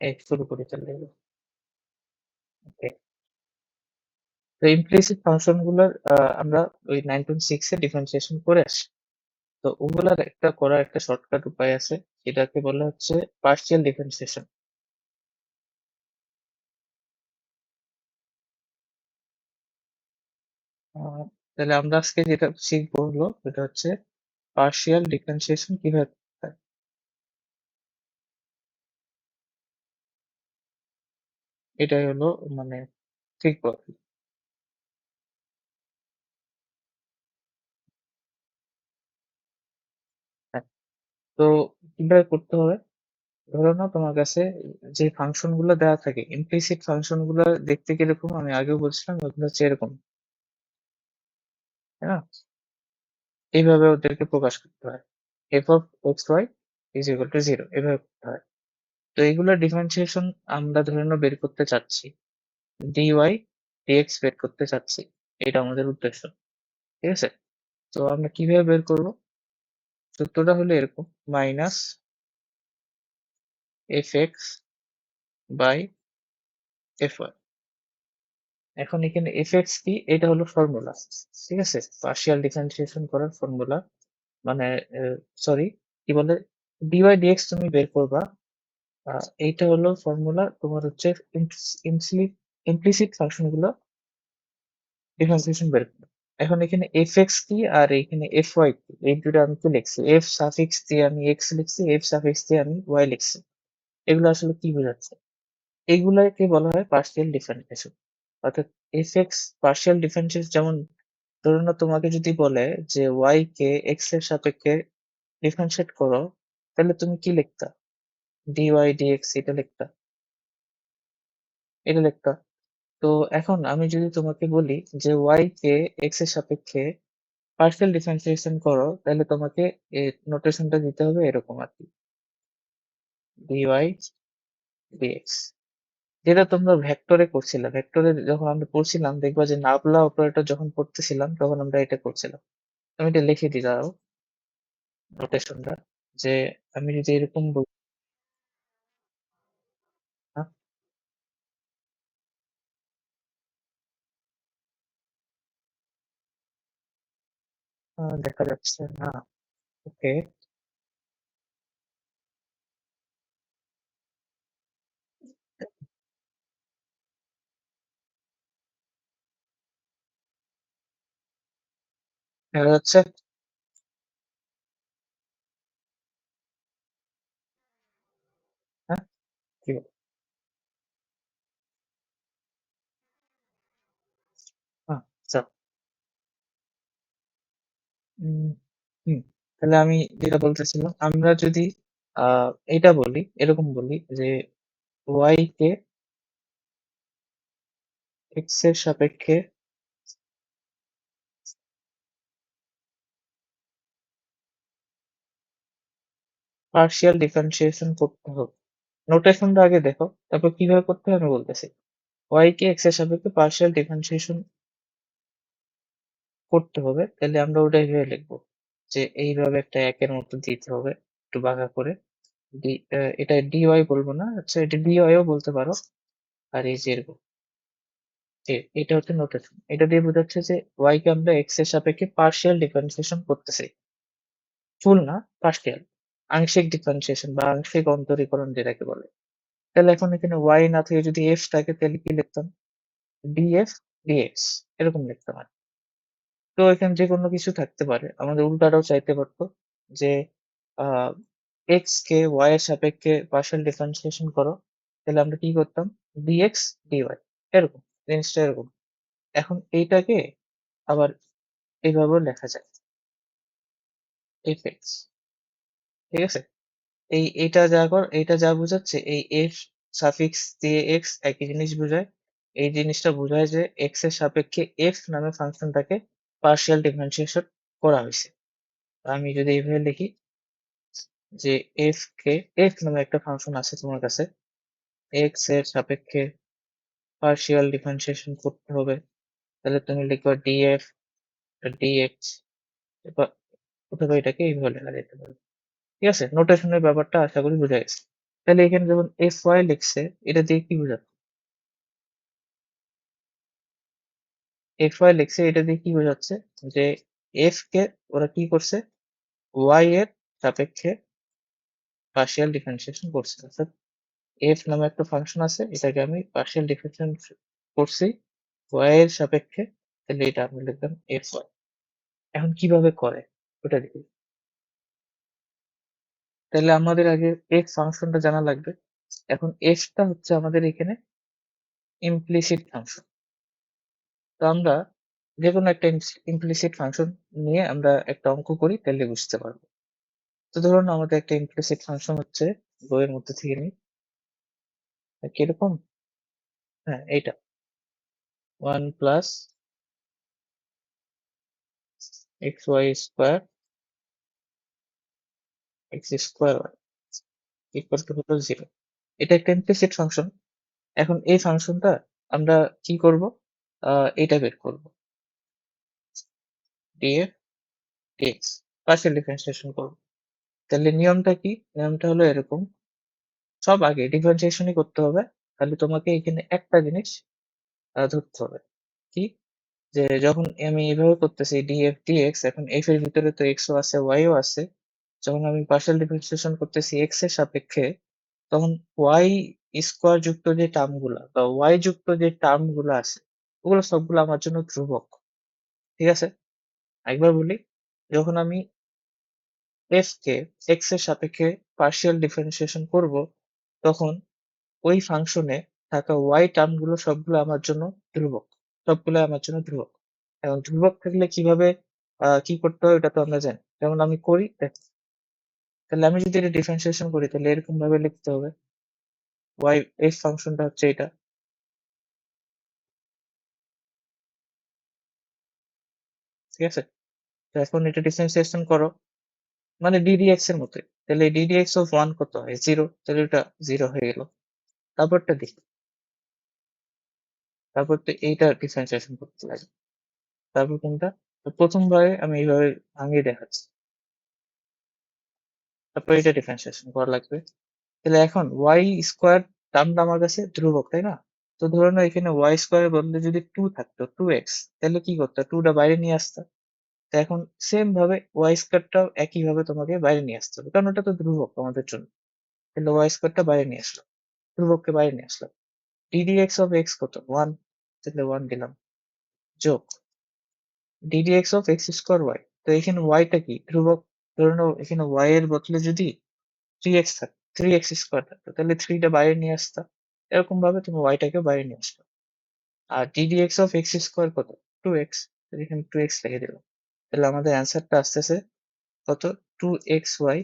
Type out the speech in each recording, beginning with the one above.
এই শুরু করি তাহলে। ওকে। তো ইমপ্লিসিট ফাংশন গুলোর আমরা ওই 9.6 এ ডিফারেন্সিয়েশন করে আসি। তো ওগুলার একটা করার একটা শর্টকাট উপায় আছে, এটাকে বলা হচ্ছে পার্শিয়াল ডিফারেন্সিয়েশন। তাহলে আমরা আজকে যেটা শিখবো হলো এটা হচ্ছে পার্শিয়াল ডিফারেন্সিয়েশন কিভাবে করতে হয়। এটাই হলো মানে ঠিক পদ্ধতি। হ্যাঁ, তো কিভাবে করতে হবে? ধরে নাও তোমার কাছে যে ফাংশন গুলো দেওয়া থাকে, ইমপ্লিসিট ফাংশন গুলো দেখতে কিরকম আমি আগেও বলছিলাম, ওগুলো হচ্ছে এরকম, তাই না? এইভাবে ওদেরকে প্রকাশ করতে হয়। F of x y is equal to zero, এভাবে করতে হয়। তো এইগুলো ডিফারেন্সিয়েশন আমরা ধরে নাও বের করতে চাচ্ছি, ডিওয়াই ডিএক্স বের করতে চাচ্ছি, এটা আমাদের উদ্দেশ্য। ঠিক আছে? তো আমরা কিভাবে বের করব? সূত্রটা হলো এরকম, minus f x by f y. এখন এখানে এফ এক্স কি? এটা হলো ফর্মুলা, ঠিক আছে, পার্শিয়াল ডিফারেন্সিয়েশন করার ফর্মুলা। মানে সরি, কি বলে, ডিওয়াই ডিএক্স তুমি বের করবা। এইটা হলো ফর্মুলা তোমার হচ্ছে ইমপ্লিসিট ফাংশন গুলো ডিফারেন্সিয়েশন বের করবে। এখন এখানে এফ এক্স কি আর এখানে এফ ওয়াই কি, এই দুটো আমি কি লিখছি? এফ সাফিক্স দিয়ে আমি এক্স লিখছি, এফ সাফিক্স দিয়ে আমি ওয়াই লিখছি। এগুলো আসলে কি বোঝাচ্ছে? এগুলাকে বলা হয় পার্শিয়াল ডিফারেন্সিয়েশন। অর্থাৎ এফ এক্স পার্শিয়াল ডিফারেন্সিয়েশন, যেমন ধরুন না তোমাকে যদি বলে যে ওয়াই কে এক্স এর সাপেক্ষে ডিফারেন্সিয়েট করো, তাহলে তুমি কি লিখতা? ডিওয়াই ডিএক্স এটা লিখতা, এটা লিখতা। তো এখন আমি যদি তোমাকে বলি যে ওয়াই কে এক্স এর সাপেক্ষে পার্শিয়াল ডিফারেন্সিয়েশন করো, তাহলে তোমাকে এই নোটেশনটা দিতে হবে এরকম আর কি, ডিওয়াই ডিএক্স। যেটা তোমরা ভেক্টরে করছিলা, ভেক্টরে যখন আমরা পড়ছিলাম দেখবা যে নাবলা অপারেটর যখন পড়তেছিলাম তখন আমরা এটা করছিলাম। আমি এটা লিখে দিই, দাও নোটেশনটা, যে আমি যদি এরকম বলি, হ্যাঁ, দেখা যাচ্ছে না। ওকে, দেখা যাচ্ছে। হ্যাঁ, কি বল? হ্যাঁ, আচ্ছা। উম, হুম, তাহলে আমি যেটা বলতেছিলাম, আমরা যদি এটা বলি, এরকম বলি যে ওয়াই কে এক্স এর সাপেক্ষে পার্শিয়াল ডিফারেন্সিয়েশন করতে হবে। নোটেশনটা আগে দেখো, তারপর কিভাবে করতে হবে আমি বলতেছি। ওয়াই কে এক্স এর সাপেক্ষে পার্শিয়াল ডিফারেন্সিয়েশন করতে হবে, তাহলে আমরা ওটা এইভাবে লিখবো, যে এইভাবে একটা একের মতো দিতে হবে, একটু বাঁকা করে। এটা ডিওয়াই বলবো না, আচ্ছা এটা ডিওয়াইও বলতে পারো। আর এই যে এরকম, এটা হচ্ছে নোটেশন। এটা দিয়ে বোঝাচ্ছে যে ওয়াই কে আমরা এক্স এর সাপেক্ষে পার্শিয়াল ডিফারেন্সিয়েশন করতেছি, ফুল না, পার্শিয়াল, আংশিক ডিফারেন্সিয়েশন বা আংশিক অন্তরীকরণ যেটাকে বলে। তাহলে এখন এখানে ওয়াই না থেকে যদি এফ থাকে তাহলে কি লিখতাম? ডিএফ ডিএক্স, এরকম লিখতাম আর কি। তো এখানে যে কোনো কিছু থাকতে পারে, আমাদের উল্টাটাও চাইতে পারতো, যে আহ এক্স কে ওয়াই এর সাপেক্ষে পার্শিয়াল ডিফারেন্সিয়েশন করো, তাহলে আমরা কি করতাম? ডিএক্স ডিওয়াই, এরকম জিনিসটা এরকম। এখন এইটাকে আবার এইভাবেও লেখা যায়, এফ এক্স, ঠিক আছে? এইটা যা বোঝাচ্ছে, এই এফ সাফিক্স দিয়ে এক্স একই জিনিস বোঝায়। এই জিনিসটা বোঝায় যে এক্স এর সাপেক্ষে এফ নামে ফাংশনটাকে পার্শিয়াল ডিফারেন্সিয়েশন করা হয়েছে। আমি যদি এইভাবে লিখি যে এফ কে, এফ নামে একটা ফাংশন আছে তোমার কাছে, এক্স এর সাপেক্ষে পার্শিয়াল ডিফারেন্সিয়েশন করতে হবে, তাহলে তুমি লিখবা ডিএফ ডিএক্স, অথবা এটাকে এইভাবে লেখা যেতে পারে। ঠিক আছে, নোটেশনের ব্যাপারটা আশা করি বুঝা গেছে। তাহলে এখানে যখন এফ ওয়াই লিখছে এটা দিয়ে কি বোঝাচ্ছে? এফ ওয়াই লিখছে এটা দিয়ে কি বোঝাচ্ছে? যে এফ কে ওরা কি করছে? ওয়াই এর সাপেক্ষে পার্শিয়াল ডিফারেন্সিয়েশন করছে। অর্থাৎ এফ নামে একটা ফাংশন আছে, এটাকে আমি পার্শিয়াল ডিফারেন্সিয়েশন করছি ওয়াই এর সাপেক্ষে। তাহলে এটা আমি লিখলাম এফ ওয়াই। এখন কিভাবে করে ওটা দেখি। তাহলে আমাদের আগে এফ ফাংশনটা জানা লাগবে। এখন এফটা হচ্ছে আমাদের এখানে ইমপ্লিসিট ফাংশন। তো আমরা যেকোনো একটা ইমপ্লিসিট ফাংশন নিয়ে আমরা একটা অঙ্ক করি, তাহলে বুঝতে পারবো। তো ধরুন আমাদের একটা ইমপ্লিসিট ফাংশন হচ্ছে, বইয়ের মধ্যে থেকে নিই। কিরকম? হ্যাঁ, এইটা 1 plus x y square x square y equal to হলো 0। এটা একটা ইমপ্লিসিট ফাংশন। এখন এই ফাংশনটা আমরা কি করব? এটা বের করব, df dx পার্শিয়াল ডিফারেন্সিয়েশন করব। তাহলে নিয়মটা কি? নিয়মটা হলো এরকম, সব আগে ডিফারেন্সিয়েশনই করতে হবে। তাহলে তোমাকে এখানে একটা জিনিস ধরতে হবে। কি? যে যখন আমি এভাবে করতেছি df dx, এখন f এর ভিতরে তো x ও আছে y ও আছে। যখন আমি পার্শিয়াল ডিফারেন্সিয়েশন করতেছি x এর সাপেক্ষে, তখন y স্কোয়ার যুক্ত যে টার্ম গুলা বা y যুক্ত যে টার্ম গুলো আছে, ওগুলো সবগুলো আমার জন্য ধ্রুবক। ঠিক আছে? একবার বলি, যখন আমি f কে x এর সাপেক্ষে পার্শিয়াল ডিফারেন্সিয়েশন করব, তখন ওই ফাংশনে থাকা y টার্ম গুলো সবগুলো আমার জন্য ধ্রুবক। সবগুলো আমার জন্য ধ্রুবক। এখন ধ্রুবক থাকলে কিভাবে কি করতে হয় ওটা তো আমরা জানি। যেমন আমি করি দেখ, তাহলে আমি যদি এটা ডিফারেন্সিয়েশন করি তাহলে এরকম ভাবে লিখতে হবে, y f ফাংশনটা হচ্ছে এটা। ঠিক আছে? তো এখন এটা ডিফারেন্সিয়েশন করো, মানে ddx এর মতোই। তাহলে ddx অফ 1 কত হয়? 0। তাহলে এটা 0 হয়ে গেল। তারপরটা দেখি। তারপর তো এইটা ডিফারেন্সিয়েশন করতে লাগে। তারপর কোনটা? তো প্রথমবারে আমি এইভাবে ভাঙিয়ে দেখাচ্ছি। তারপর এটা ডিফারেন্সিয়েশন করা লাগবে। তাহলে এখন ওয়াই স্কোয়ার টার্মটা আমার কাছে ধ্রুবক, তাই না? তো ধরে নাও এখানে ওয়াই স্কোয়ারের বদলে যদি 2 থাকতো, 2x, তাহলে কি করতে? 2টা বাইরে নিয়ে আসতে। তো এখন সেম ভাবে ওয়াই স্কোয়ারটাও একই ভাবে তোমাকে বাইরে নিয়ে আসতে হবে, কারণ ওটা তো ধ্রুবক আমাদের জন্য। তাহলে ওয়াই স্কোয়ারটা বাইরে নিয়ে আসলাম, ধ্রুবককে বাইরে নিয়ে আসলাম। ddx অফ x কত? 1। তাহলে 1 দিলাম, যোগ ddx of x square y। তো এখানে y টা কি? ধ্রুবক। ধরে নাও এখানে y এর বদলে যদি 3x থাকতো, 3x স্কোয়ার থাকতো, তাহলে 3টা বাইরে নিয়ে আসতাম। এরকম ভাবে তুমি y টাকে বাইরে নিয়ে আসবে। আর ddx অফ x স্কোয়ার কত? 2x। এখানে 2x লিখে দিলাম। তাহলে আমাদের অ্যান্সারটা আসতেছে কত? 2xy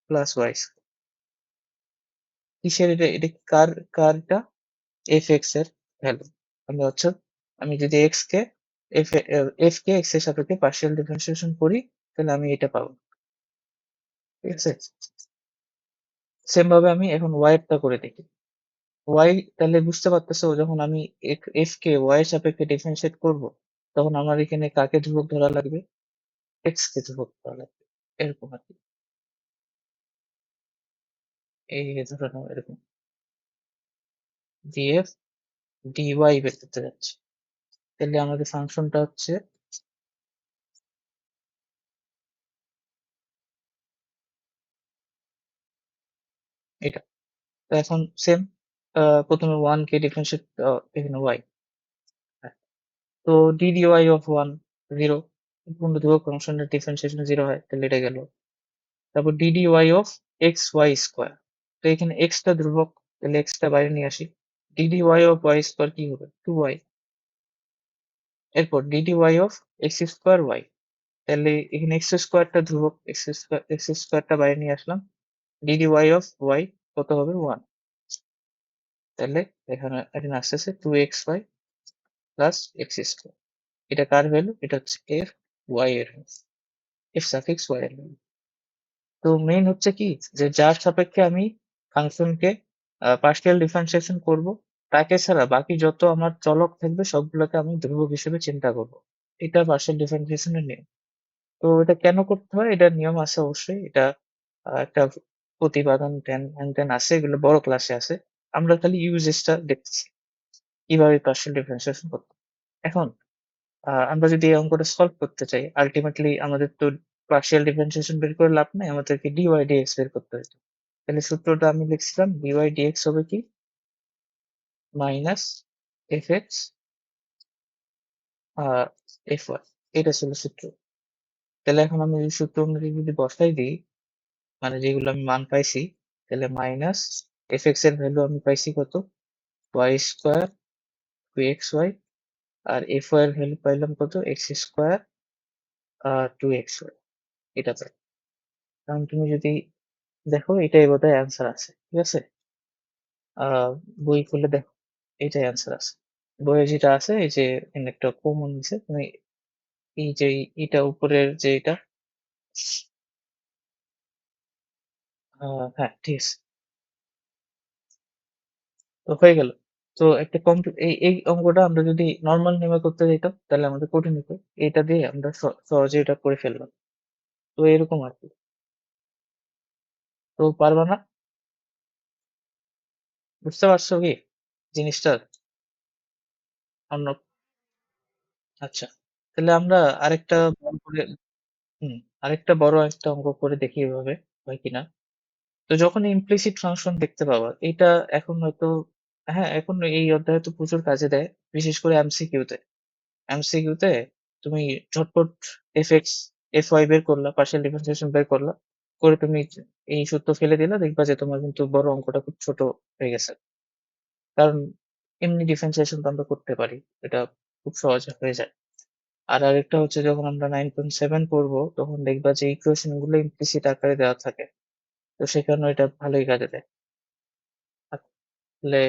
plus y square. কিসের এটা? এটা কারটা? fx এর ভ্যালু। আমি হচ্ছে, আমি যদি f কে x এর সাপেক্ষে পার্শিয়াল ডিফারেন্সিয়েশন করি, তাহলে আমি এটা পাবো। ঠিক আছে? সেম ভাবে আমি এখন y এরটা করে দেখি। y, তাহলে বুঝতে পারতেছো যখন আমি f কে y এর সাপেক্ষে ডিফারেন্সিয়েট করব, তখন আমার এখানে কাকে ধ্রুবক ধরা লাগবে? x কে ধ্রুবক ধরা লাগবে। এরকম আর কি। এই যে ধরে নাও এরকম df dy বের করতে যাচ্ছি। তাহলে আমাদের ফাংশনটা হচ্ছে এটা। তো এখন সেম, প্রথমে 1 কে ডিফারেন্সিয়েট, এখানে y। হ্যাঁ, তো dy অফ 1 0। পূর্ণ ধ্রুবক ফাংশনের ডিফারেন্সিয়েশন 0 হয়, তাহলে এটা গেল। তারপর dy অফ xy স্কোয়ার। তো এখানে x টা ধ্রুবক, তাহলে x টা বাইরে নিয়ে আসি। dy অফ y স্কোয়ার কি হবে? 2y। এরপর dy of x square y। তাহলে এখানে x স্কোয়ারটা ধ্রুবক, x স্কোয়ারটা বাইরে নিয়ে আসলাম। dy অফ y কত হবে? 1। তাহলে এখানে এখানে আসতেছে 2xy প্লাস x স্কোয়ার। এটা কার ভ্যালু? এটা হচ্ছে f y এর ভ্যালু, f সাফিক্স y এর ভ্যালু। তো মেইন হচ্ছে কি, যে যার সাপেক্ষে আমি ফাংশনকে পার্শিয়াল ডিফারেন্সিয়েশন করব, তাকে ছাড়া বাকি যত আমার চলক থাকবে সবগুলোকে আমি ধ্রুবক হিসেবে চিন্তা করব। এটা পার্শিয়াল ডিফারেন্সিয়েশনের নিয়ম। তো এটা কেন করতে হয়? এটার নিয়ম আছে অবশ্যই। এটা একটা প্রতিপাদন হ্যান ত্যান আছে, এগুলো বড় ক্লাসে আছে। আমরা খালি ইউজেসটা দেখতেছি কিভাবে পার্শিয়াল ডিফারেন্সিয়েশন করতে। এখন আমরা যদি এই অঙ্কটা সলভ করতে চাই, আলটিমেটলি আমাদের তো পার্শিয়াল ডিফারেন্সিয়েশন বের করে লাভ নাই, আমাদেরকে ডিওয়াই ডিএক্স বের করতে হতো। তাহলে সূত্রটা আমি লিখছিলাম ডিওয়াই ডিএক্স হবে কি minus f x f y, এটা ছিল সূত্র। তাহলে এখন আমি এই সূত্র অনুযায়ী যদি বসাই দিই, মানে যেগুলো আমি মান পাইছি, তাহলে মাইনাস এফ এক্স এর ভ্যালু আমি পাইছি কত, y square two x y, আর এফ ওয়াই এর ভ্যালু পাইলাম কত, x square two x y, এটা পাই। কারণ তুমি যদি দেখো এটাই বোধহয় অ্যান্সার আছে, ঠিক আছে। বই খুলে দেখো, এটাই অ্যান্সার আছে। বইয়ে যেটা আছে এই যে এখানে একটা কমন দিছে, তুমি এই যে এটা উপরের যে এটা, হ্যাঁ ঠিক আছে, তো হয়ে গেল। তো একটা এই অঙ্কটা আমরা যদি নর্মাল নেমে করতে যেতাম তাহলে আমাদের কঠিন হতো, এটা দিয়ে আমরা সহজে এটা করে ফেললাম। তো এরকম আর কি। তো পারবা না, বুঝতে পারছো কি জিনিসটা অন্য। আচ্ছা, তাহলে আমরা আরেকটা বড় করে, আরেকটা বড় একটা অঙ্ক করে দেখি এভাবে হয় কিনা। তো যখন ইমপ্লিসিট ফাংশন দেখতে পাবা, এটা এখন হয়তো, হ্যাঁ এখন এই অধ্যায়ে তো প্রচুর কাজে দেয়, বিশেষ করে এমসিকিউতে। এমসিকিউতে তুমি ঝটপট এফ এক্স এফ ওয়াই বের করলা, পার্শিয়াল ডিফারেন্সিয়েশন বের করলা, করে তুমি এই সূত্র ফেলে দিলা, দেখবা যে তোমার কিন্তু বড় অঙ্কটা খুব ছোট হয়ে গেছে। কারণ এমনি ডিফারেন্সিয়েশন তো আমরা করতে পারি, এটা খুব সহজে হয়ে যায়। আর আরেকটা হচ্ছে যখন আমরা 9.7 পড়বো তখন দেখবা যে ইকুয়েশন গুলো ইমপ্লিসিট আকারে দেওয়া থাকে, তো সেখানে এটা ভালোই কাজে দেয়। আসলে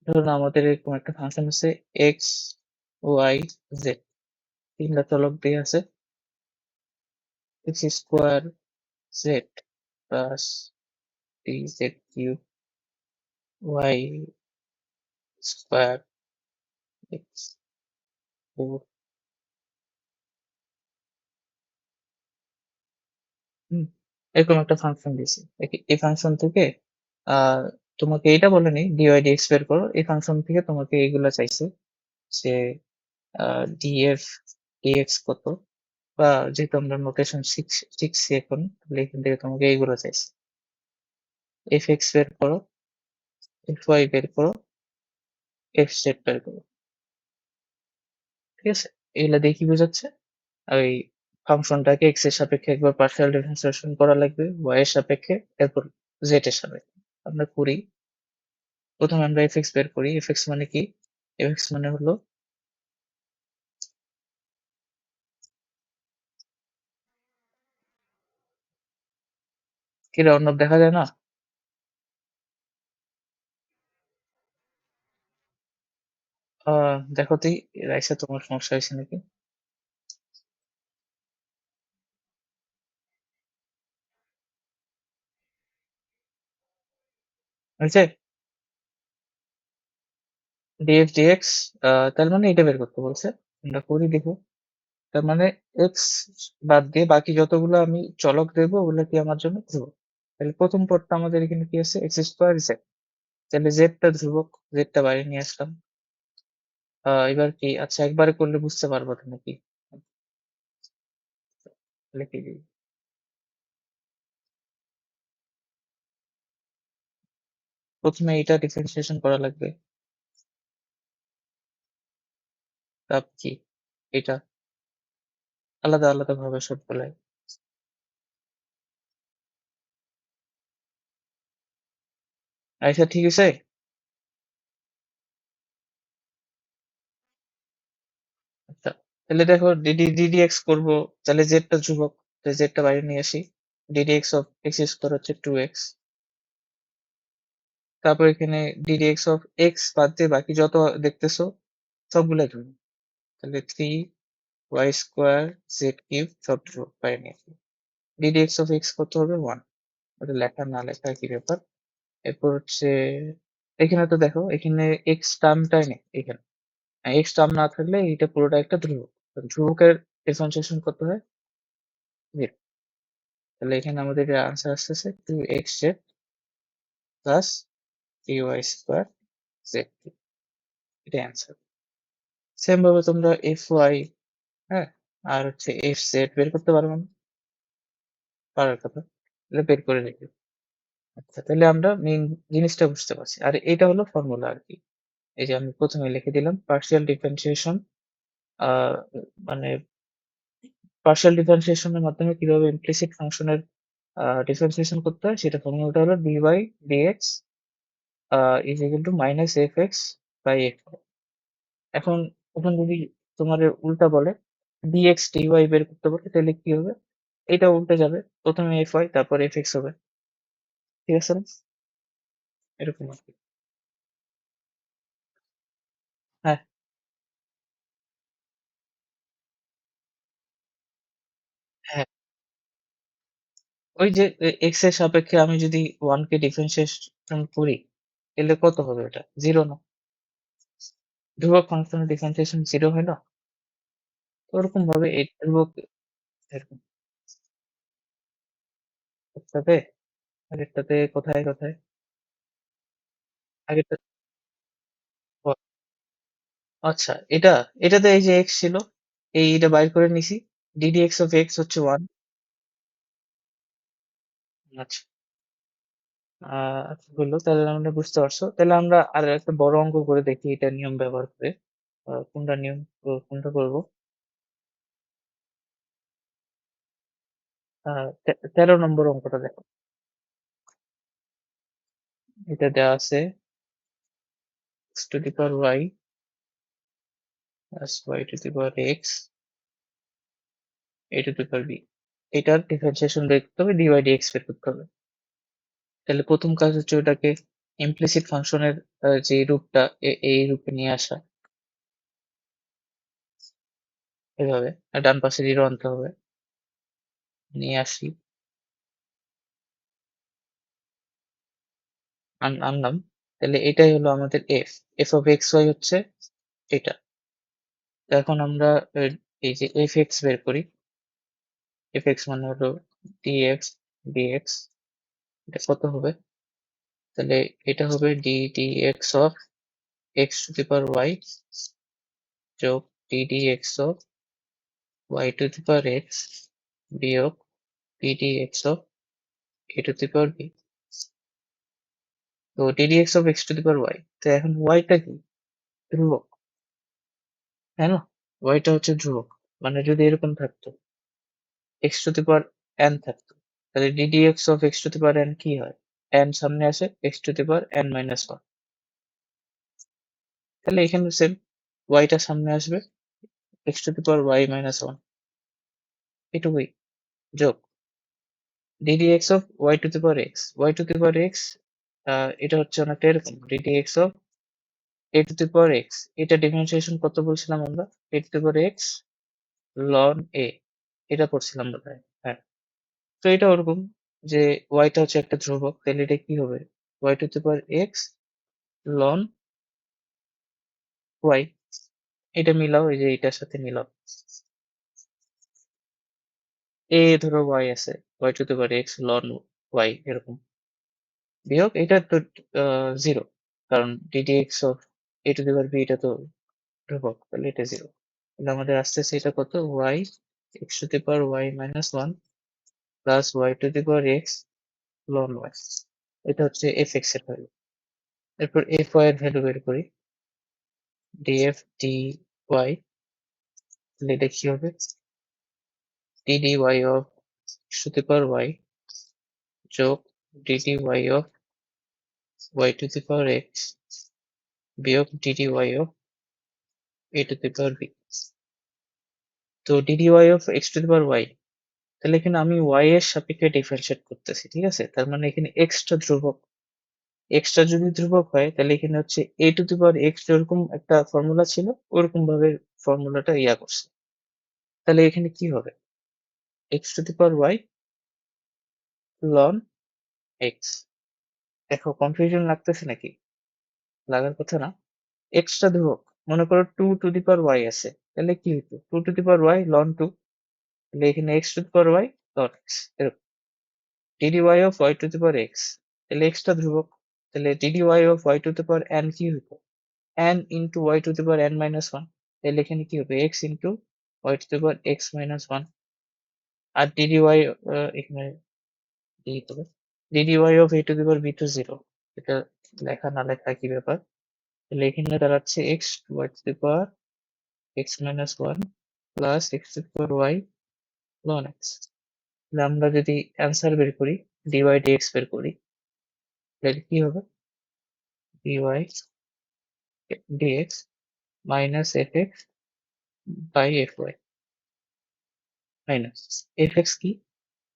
ধরুন আমাদের এরকম একটা ফাংশন আছে এক্স ওয়াই জেড, তিনটা চলক দিয়ে আছে, x square z plus three z cube y square x four. এরকম একটা ফাংশন দিয়েছি, এই ফাংশন থেকে আহ তোমাকে এটা বলেনি ডিওয়াই ডিএক্স বের করো, এই ফাংশন থেকে তোমাকে এইগুলা চাইছে যে ডিএফ ডিএক্স কত, বা যেহেতু আমরা নোটেশন শিখছি এখন, তাহলে এখান থেকে তোমাকে এইগুলো চাইছে, এফ এক্স বের করো, এফ ওয়াই বের করো, এফ জেড বের করো, ঠিক আছে। এগুলা দিয়ে কি বোঝাচ্ছে, ওই ফাংশনটাকে এক্স এর সাপেক্ষে একবার পার্শিয়াল ডিফারেন্সিয়েশন করা লাগবে, ওয়াই এর সাপেক্ষে, এরপর জেড এর সাপেক্ষে। আমরা করি, প্রথমে আমরা এফ এক্স বের করি। এফ এক্স মানে কি, এফ এক্স মানে হলো কি, রাউন্ড আপ দেখা যায় না, দেখো তুই রাইসে তোমার সমস্যা হয়েছে নাকি, হয়েছে ডিএফ ডিএক্স, তার মানে এটা বের করতে বলছে, আমরা করি দেখো। তার মানে এক্স বাদ দিয়ে বাকি যতগুলো আমি চলক দেবো ওগুলো কি আমার জন্য ধ্রুবক। তাহলে প্রথম পদটা আমাদের এখানে কি আছে, এক্স স্কোয়ার জেড, তাহলে জেডটা ধ্রুবক, জেডটা বাইরে নিয়ে আসলাম। এবার কি, আচ্ছা একবারে করলে বুঝতে পারবো তো নাকি, লিখে দিই। প্রথমে এটা ডিফারেন্সিয়েশন করা লাগবে, তারপর কি এটা আলাদা আলাদা ভাবে সবগুলাই। আচ্ছা ঠিক আছে। আচ্ছা, তাহলে দেখো ডিডি ডিডিএক্স করবো, তাহলে জেডটা ধ্রুবক, জেডটা বাইরে নিয়ে আসি, ডিডিএক্স অফ এক্স স্কোয়ার হচ্ছে টু এক্স, তারপর এখানে ডিডিএক্স অফ এক্স বাদ দিয়ে বাকি যত দেখতেছো সবগুলাই ধ্রুবক, তাহলে three y square z cube সব ধ্রুবক বাইরে নিয়ে আসি। ডিডিএক্স অফ এক্স কত হবে, ওয়ান, ওটা লেখা না লেখা কি ব্যাপার। এরপর হচ্ছে এখানে তো দেখো এখানে এক্স টার্মটাই নেই, এখানে এক্স টার্ম না থাকলে এটা পুরোটা একটা ধ্রুবক, ধ্রুবকের ডিফারেন্সিয়েশন করতে হয় 0। তাহলে এখানে আমাদের আনসার আসতেছে 2x plus 3y square z, এটাই আনসার। সেম ভাবে তোমরা fy, হ্যাঁ, আর হচ্ছে fz বের করতে পারবে না? পারার কথা, তাহলে বের করে রেখে। আচ্ছা, তাহলে আমরা মেইন জিনিসটা বুঝতে পারছি। আর এটা হলো ফর্মুলা আর কি। এই যে আমি প্রথমে লিখে দিলাম পার্শিয়াল ডিফারেন্সিয়েশন, মানে পার্শিয়াল ডিফারেন্সিয়েশনের মাধ্যমে কিভাবে ইমপ্লিসিট ফাংশনের ডিফারেন্সিয়েশন করতে হয় সেটা ফর্মুলাটা হলো dy dx is equal to minus fx by fy। এখন এখন যদি তোমার উল্টা বলে dx dy বের করতে বলে তাহলে কি হবে? এটা উল্টে যাবে, প্রথমে fy তারপর fx হবে, ঠিক আছে না? এরকম আর কি। হ্যাঁ, হ্যাঁ, ওই যে এক্স এর সাপেক্ষে আমি যদি 1 কে ডিফারেন্সিয়েশন করি তাহলে কত হবে? এটা জিরো না? ধ্রুবক ফাংশনের ডিফারেন্সিয়েশন জিরো হয় না? তো ওরকম ভাবে এই ধ্রুবক এরকম একটাতে, আগেরটাতে কোথায় কোথায় আগেরটা ও, আচ্ছা, এটাতে এই যে এক্স ছিল, এটা বাইর করে নিছি, ddx অফ এক্স হচ্ছে 1। আচ্ছা, আচ্ছা, হলো, তাহলে আমরা বুঝতে পারছো। তাহলে আমরা আর একটা বড় অঙ্ক করে দেখি এটা নিয়ম ব্যবহার করে। কোনটা নিয়ম, কোনটা করবো? 13 নম্বর অঙ্কটা দেখো। এটা দেওয়া আছে x to the power y plus y to the power x a to the power b, এটার ডিফারেন্সিয়েশন বের করতে হবে, dy dx বের করতে হবে। তাহলে প্রথম কাজ হচ্ছে ওটাকে ইমপ্লিসিট ফাংশনের যে রূপটা এই রূপে নিয়ে আসা, এভাবে। আর ডান পাশে জিরো আনতে হবে, নিয়ে আসি, আনলাম। তাহলে এটাই হলো আমাদের f অফ এক্স ওয়াই হচ্ছে এটা। তো এখন আমরা এই যে f(x) বের করি, f(x) মানে হলো dx dx, এটা কত হবে? তাহলে এটা হবে ddx of x to the power y যোগ ddx of y to the power x বিয়োগ ddx of a to the power b। তো ddx of x to the power y, তো এখন y টা কি? ধ্রুবক, তাই না? y টা হচ্ছে ধ্রুবক, মানে যদি এরকম থাকতো x to the power n থাকতো, তাহলে ddx of x to the power n কি হয়? n সামনে আসে, x to the power n minus 1। তাহলে এখানে সেম, y টা সামনে আসবে, x to the power y minus 1, এটুকুই, যোগ ddx of y to the power x, y to the power x, এটা হচ্ছে অনেকটা এরকম, ddx of a to the power x, এটা ডিফারেন্সিয়েশন কত বলছিলাম আমরা? a to the power x ln a, এটা পড়ছিলাম বোধহয়, হ্যাঁ। তো এটা ওরকম যে y টা হচ্ছে একটা ধ্রুবক, তাহলে এটা কি হবে? y to the power x ln y, এটা মিলাও, এই যে এটার সাথে মিলাও, ধরো y আছে, y to the power x ln y এরকম, বিয়োগ এটা তো জিরো, কারণ ddx of a to the power b এটা তো ধ্রুবক, তাহলে এটা জিরো। তাহলে আমাদের আসতেছে এটা কত? y x to the power y minus 1 plus y to the power x ln y, এটা হচ্ছে fx এর ভ্যালু। এরপর fy এর ভ্যালু বের করি, df dy, তাহলে এটা কি হবে? ddy of x to the power y যোগ ddy of y to the power x বিয়োগ ddy of a to the power b। তো ddy of x to the power y, তাহলে এখানে আমি y এর সাপেক্ষে ডিফারেন্সিয়েট করতেছি, ঠিক আছে? তার মানে এখানে x টা ধ্রুবক, x টা যদি ধ্রুবক হয় তাহলে এখানে হচ্ছে a to the power x যেরকম একটা ফর্মুলা ছিল ওরকম ভাবে ফর্মুলাটা ইয়া করছে। তাহলে এখানে কি হবে? x to the power y ln x। দেখো কনফিউশন লাগতেছে নাকি? লাগার কথা না। x টা ধ্রুবক, মনে করো 2 টু দি পাওয়ার y আছে, তাহলে কি হতো 2 to the power y ln 2, তাহলে এখানে x to the power y ln x এরকম dy of y to the power x, তাহলে x টা ধ্রুবক, তাহলে dy of y to the power n কি হতো n into y to the power n minus 1, তাহলে এখানে কি হবে x into y to the power x minus 1 আর dy এখানে দিতে হবে dy of a to the power b to 0, এটা লেখা না লেখা কি ব্যাপার, তাহলে এখানে দাঁড়াচ্ছে x y to the power x minus 1 plus x to the power y ln x, তাহলে আমরা যদি অ্যান্সার বের করি dy dx বের করি তাহলে কি হবে dy dx minus fx by fy minus fx কি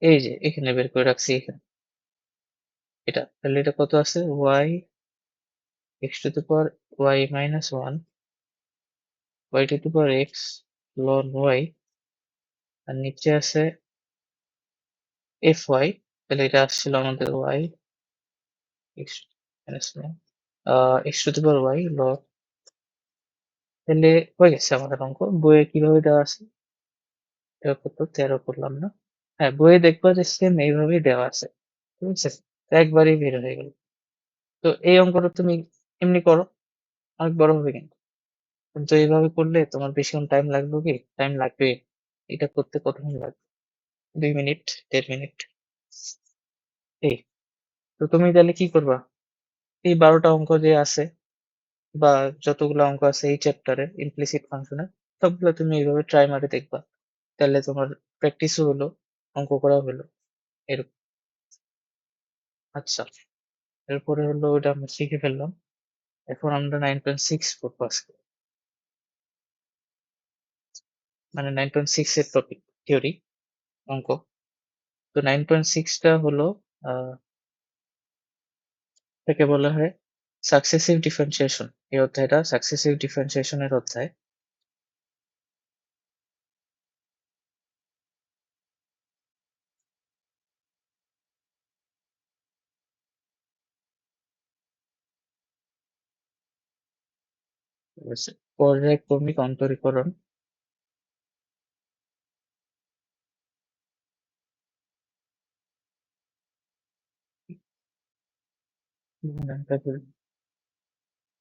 এই যে এখানে বের করে রাখছি এখানে এটা, তাহলে এটা কত আছে y x to the power y minus 1 y to the power x ln y আর নিচে আছে fy, তাহলে এটা আসছিল আমাদের y x minus 1 x to the power y ln, তাহলে হয়ে গেছে আমাদের অঙ্ক। বইয়ে কিভাবে দেওয়া আছে এটা কত 13 করলাম না, হ্যাঁ বইয়ে দেখবা যে সেম এইভাবেই দেওয়া আছে, ঠিক আছে, তো একবারেই বের হয়ে গেল। তো এই অঙ্কটা তুমি এমনি করো অনেক বড় হবে কিন্তু, কিন্তু এইভাবে করলে তোমার বেশিক্ষণ টাইম লাগবে কি টাইম লাগবে, এটা করতে কতক্ষণ লাগবে 2 মিনিট 1.5 মিনিট এই। তো তুমি তাহলে কি করবা এই 12টা অঙ্ক যে আছে বা যতগুলো অঙ্ক আছে এই চ্যাপ্টারে ইমপ্লিসিট ফাংশনের সবগুলো তুমি এইভাবে ট্রাই মারে দেখবা, তাহলে তোমার প্র্যাকটিসও হলো অঙ্ক করা হলো এরকম। আচ্ছা এরপরে হলো ওটা আমরা শিখে ফেললাম, এখন আমরা 9.6 পড়বো আজকে, মানে 9.6 এর টপিক থিওরি অঙ্ক। তো 9.6টা হলো এটাকে বলা হয় সাকসেসিভ ডিফারেন্সিয়েশন, এই অধ্যায়টা সাকসেসিভ ডিফারেন্সিয়েশনের অধ্যায়। পর্যায়ক্রমিক অন্তরীকরণ,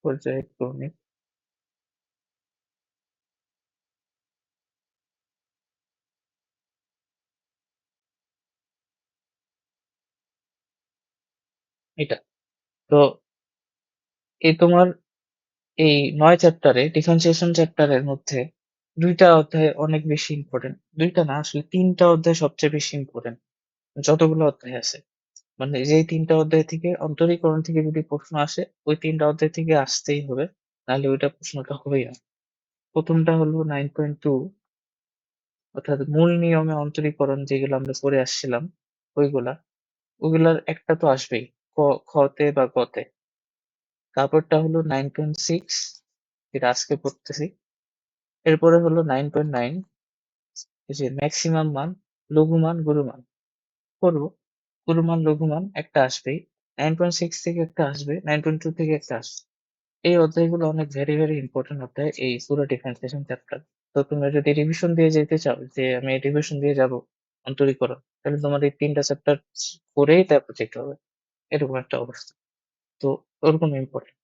পর্যায়ক্রমিক এটা। তো এই তোমার এই 9 চ্যাপ্টারে ডিফারেন্সিয়েশন চ্যাপ্টারের মধ্যে 2টা অধ্যায় অনেক বেশি ইম্পর্টেন্ট, 2টা না আসলে 3টা অধ্যায় সবচেয়ে বেশি ইম্পর্টেন্ট যতগুলো অধ্যায় আছে, মানে যেই 3টা অধ্যায় থেকে অন্তরীকরণ থেকে যদি প্রশ্ন আসে ওই 3টা অধ্যায় থেকে আসতেই হবে, নাহলে ওইটা প্রশ্নটা হবেই না। প্রথমটা হলো 9.2 অর্থাৎ মূল নিয়মে অন্তরীকরণ, যেগুলো আমরা পড়ে আসছিলাম ওইগুলা, ওগুলার একটা তো আসবেই খতে বা গতে। তারপরটা হলো 9.6 যেটা আজকে পড়তেছি, এরপরে হলো 9.9 এই যে ম্যাক্সিমাম মান লঘুমান গুরুমান করবো, গুরুমান লঘুমান একটা আসবেই, 9.6 থেকে একটা আসবে, 9.2 থেকে একটা আসবে। এই অধ্যায়গুলো অনেক ভেরি ভেরি ইম্পর্টেন্ট অধ্যায় এই পুরো ডিফারেন্সিয়েশন চ্যাপ্টার। তো তোমরা যদি রিভিশন দিয়ে যেতে চাও যে আমি রিভিশন দিয়ে যাব অন্তরীকরণ, তাহলে তোমার এই 3টা চ্যাপ্টার পড়েই তারপর যেতে হবে, এরকম একটা অবস্থা। তো ওরকম ইম্পর্টেন্ট।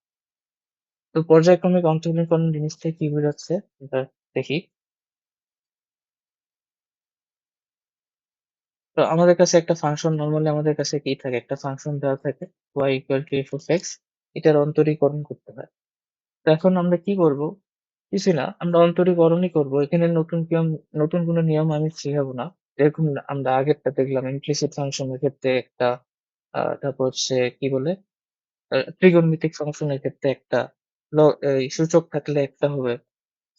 তো পর্যায়ক্রমিক অন্তরীকরণ জিনিসটা কি বোঝাচ্ছে এটা দেখি। তো আমাদের কাছে একটা ফাংশন, নরমালি আমাদের কাছে কি থাকে একটা ফাংশন দেওয়া থাকে y equal to f of x, এটার অন্তরীকরণ করতে হয়। তো এখন আমরা কি করব, কিছু না আমরা অন্তরীকরণই করব, এখানে নতুন কোনো নিয়ম আমি শেখাবো না। যেরকম আমরা আগেরটা দেখলাম ইমপ্লিসিট ফাংশনের ক্ষেত্রে একটা, তারপর হচ্ছে কি বলে ত্রিগোণমিতিক ফাংশনের ক্ষেত্রে একটা, এই সূচক থাকলে একটা হবে,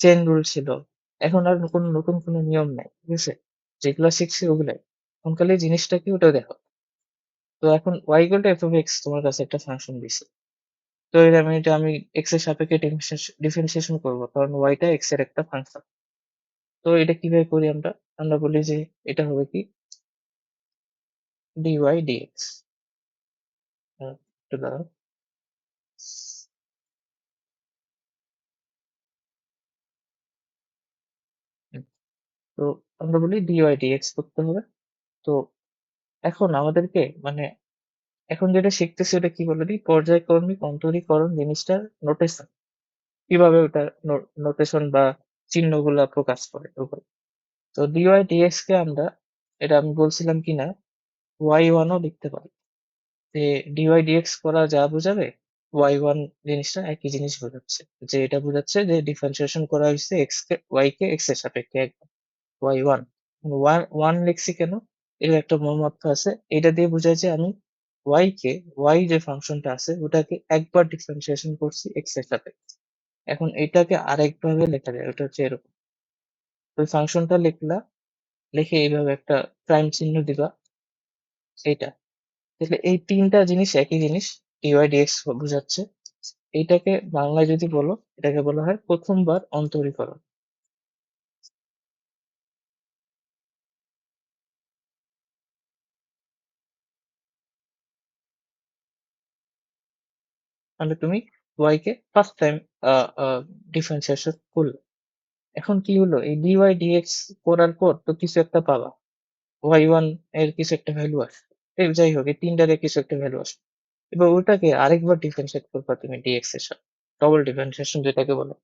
চেইন রুল ছিল। এখন আর নতুন কোনো নিয়ম নাই, ঠিক আছে, যেগুলা শিখছি ওগুলাই, এখন খালি জিনিসটা কি ওটা দেখো। তো এখন y equal to f of x তোমার কাছে একটা ফাংশন দিছে, তো এটা আমি x এর সাপেক্ষে ডিফারেন্সিয়েশন করবো কারণ y টা x এর একটা ফাংশন। তো এটা কিভাবে করি আমরা, আমরা বলি যে এটা হবে কি dy dx, একটু দাঁড়াও, তো আমরা বলি dy dx করতে হবে। তো এখন আমাদেরকে মানে এখন যেটা শিখতেছি ওটা কি বলে দিই? পর্যায়ক্রমিক অন্তরীকরণ জিনিসটার নোটেশন। কিভাবে ওটা নোটেশন বা চিহ্নগুলা প্রকাশ করে ওগুলো। তো dy dx কে আমরা এটা আমি বলছিলাম কিনা y1 ও লিখতে পারি। যে dy dx করা যা বোঝাবে y1 জিনিসটা একই জিনিস বোঝাচ্ছে। যে এটা বোঝাচ্ছে যে ডিফারেন্সিয়েশন করা হইছে y কে x এর সাপেক্ষে একবার y1 1 লিখছি কেন? এর একটা মর্মার্থ আছে। এটা দিয়ে বোঝায় যে আমি y কে y যে ফাংশনটা আছে ওটাকে একবার ডিফারেন্সিয়েশন করছি x এর সাপেক্ষে। এখন এটাকে আরেকভাবে লেখা যায়। ওটা হচ্ছে এরকম। ওই ফাংশনটা লিখলা, লিখে এইভাবে একটা প্রাইম চিহ্ন দিবা এইটা। তাহলে এই ৩ টা জিনিস একই জিনিস dy dx বোঝাচ্ছে। এইটাকে বাংলায় যদি বলো, এটাকে বলা হয় ১ম বার অন্তরীকরণ। মানে তুমি y কে ফার্স্ট টাইম আ আ ডিফারেন্সিয়েশন করলে। এখন কি হলো? এই dy dx করার পর তো কিছু একটা পাবা। y1 এর কিছু একটা ভ্যালু আসবে। যাই হোক এই ৩ টারই কিছু একটা ভ্যালু আসবে। এবার ওটাকে আরেকবার ডিফারেনশিয়েট করবা তুমি dx এর সাথে। ডবল ডিফারেন্সিয়েশন যেটাকে বলে।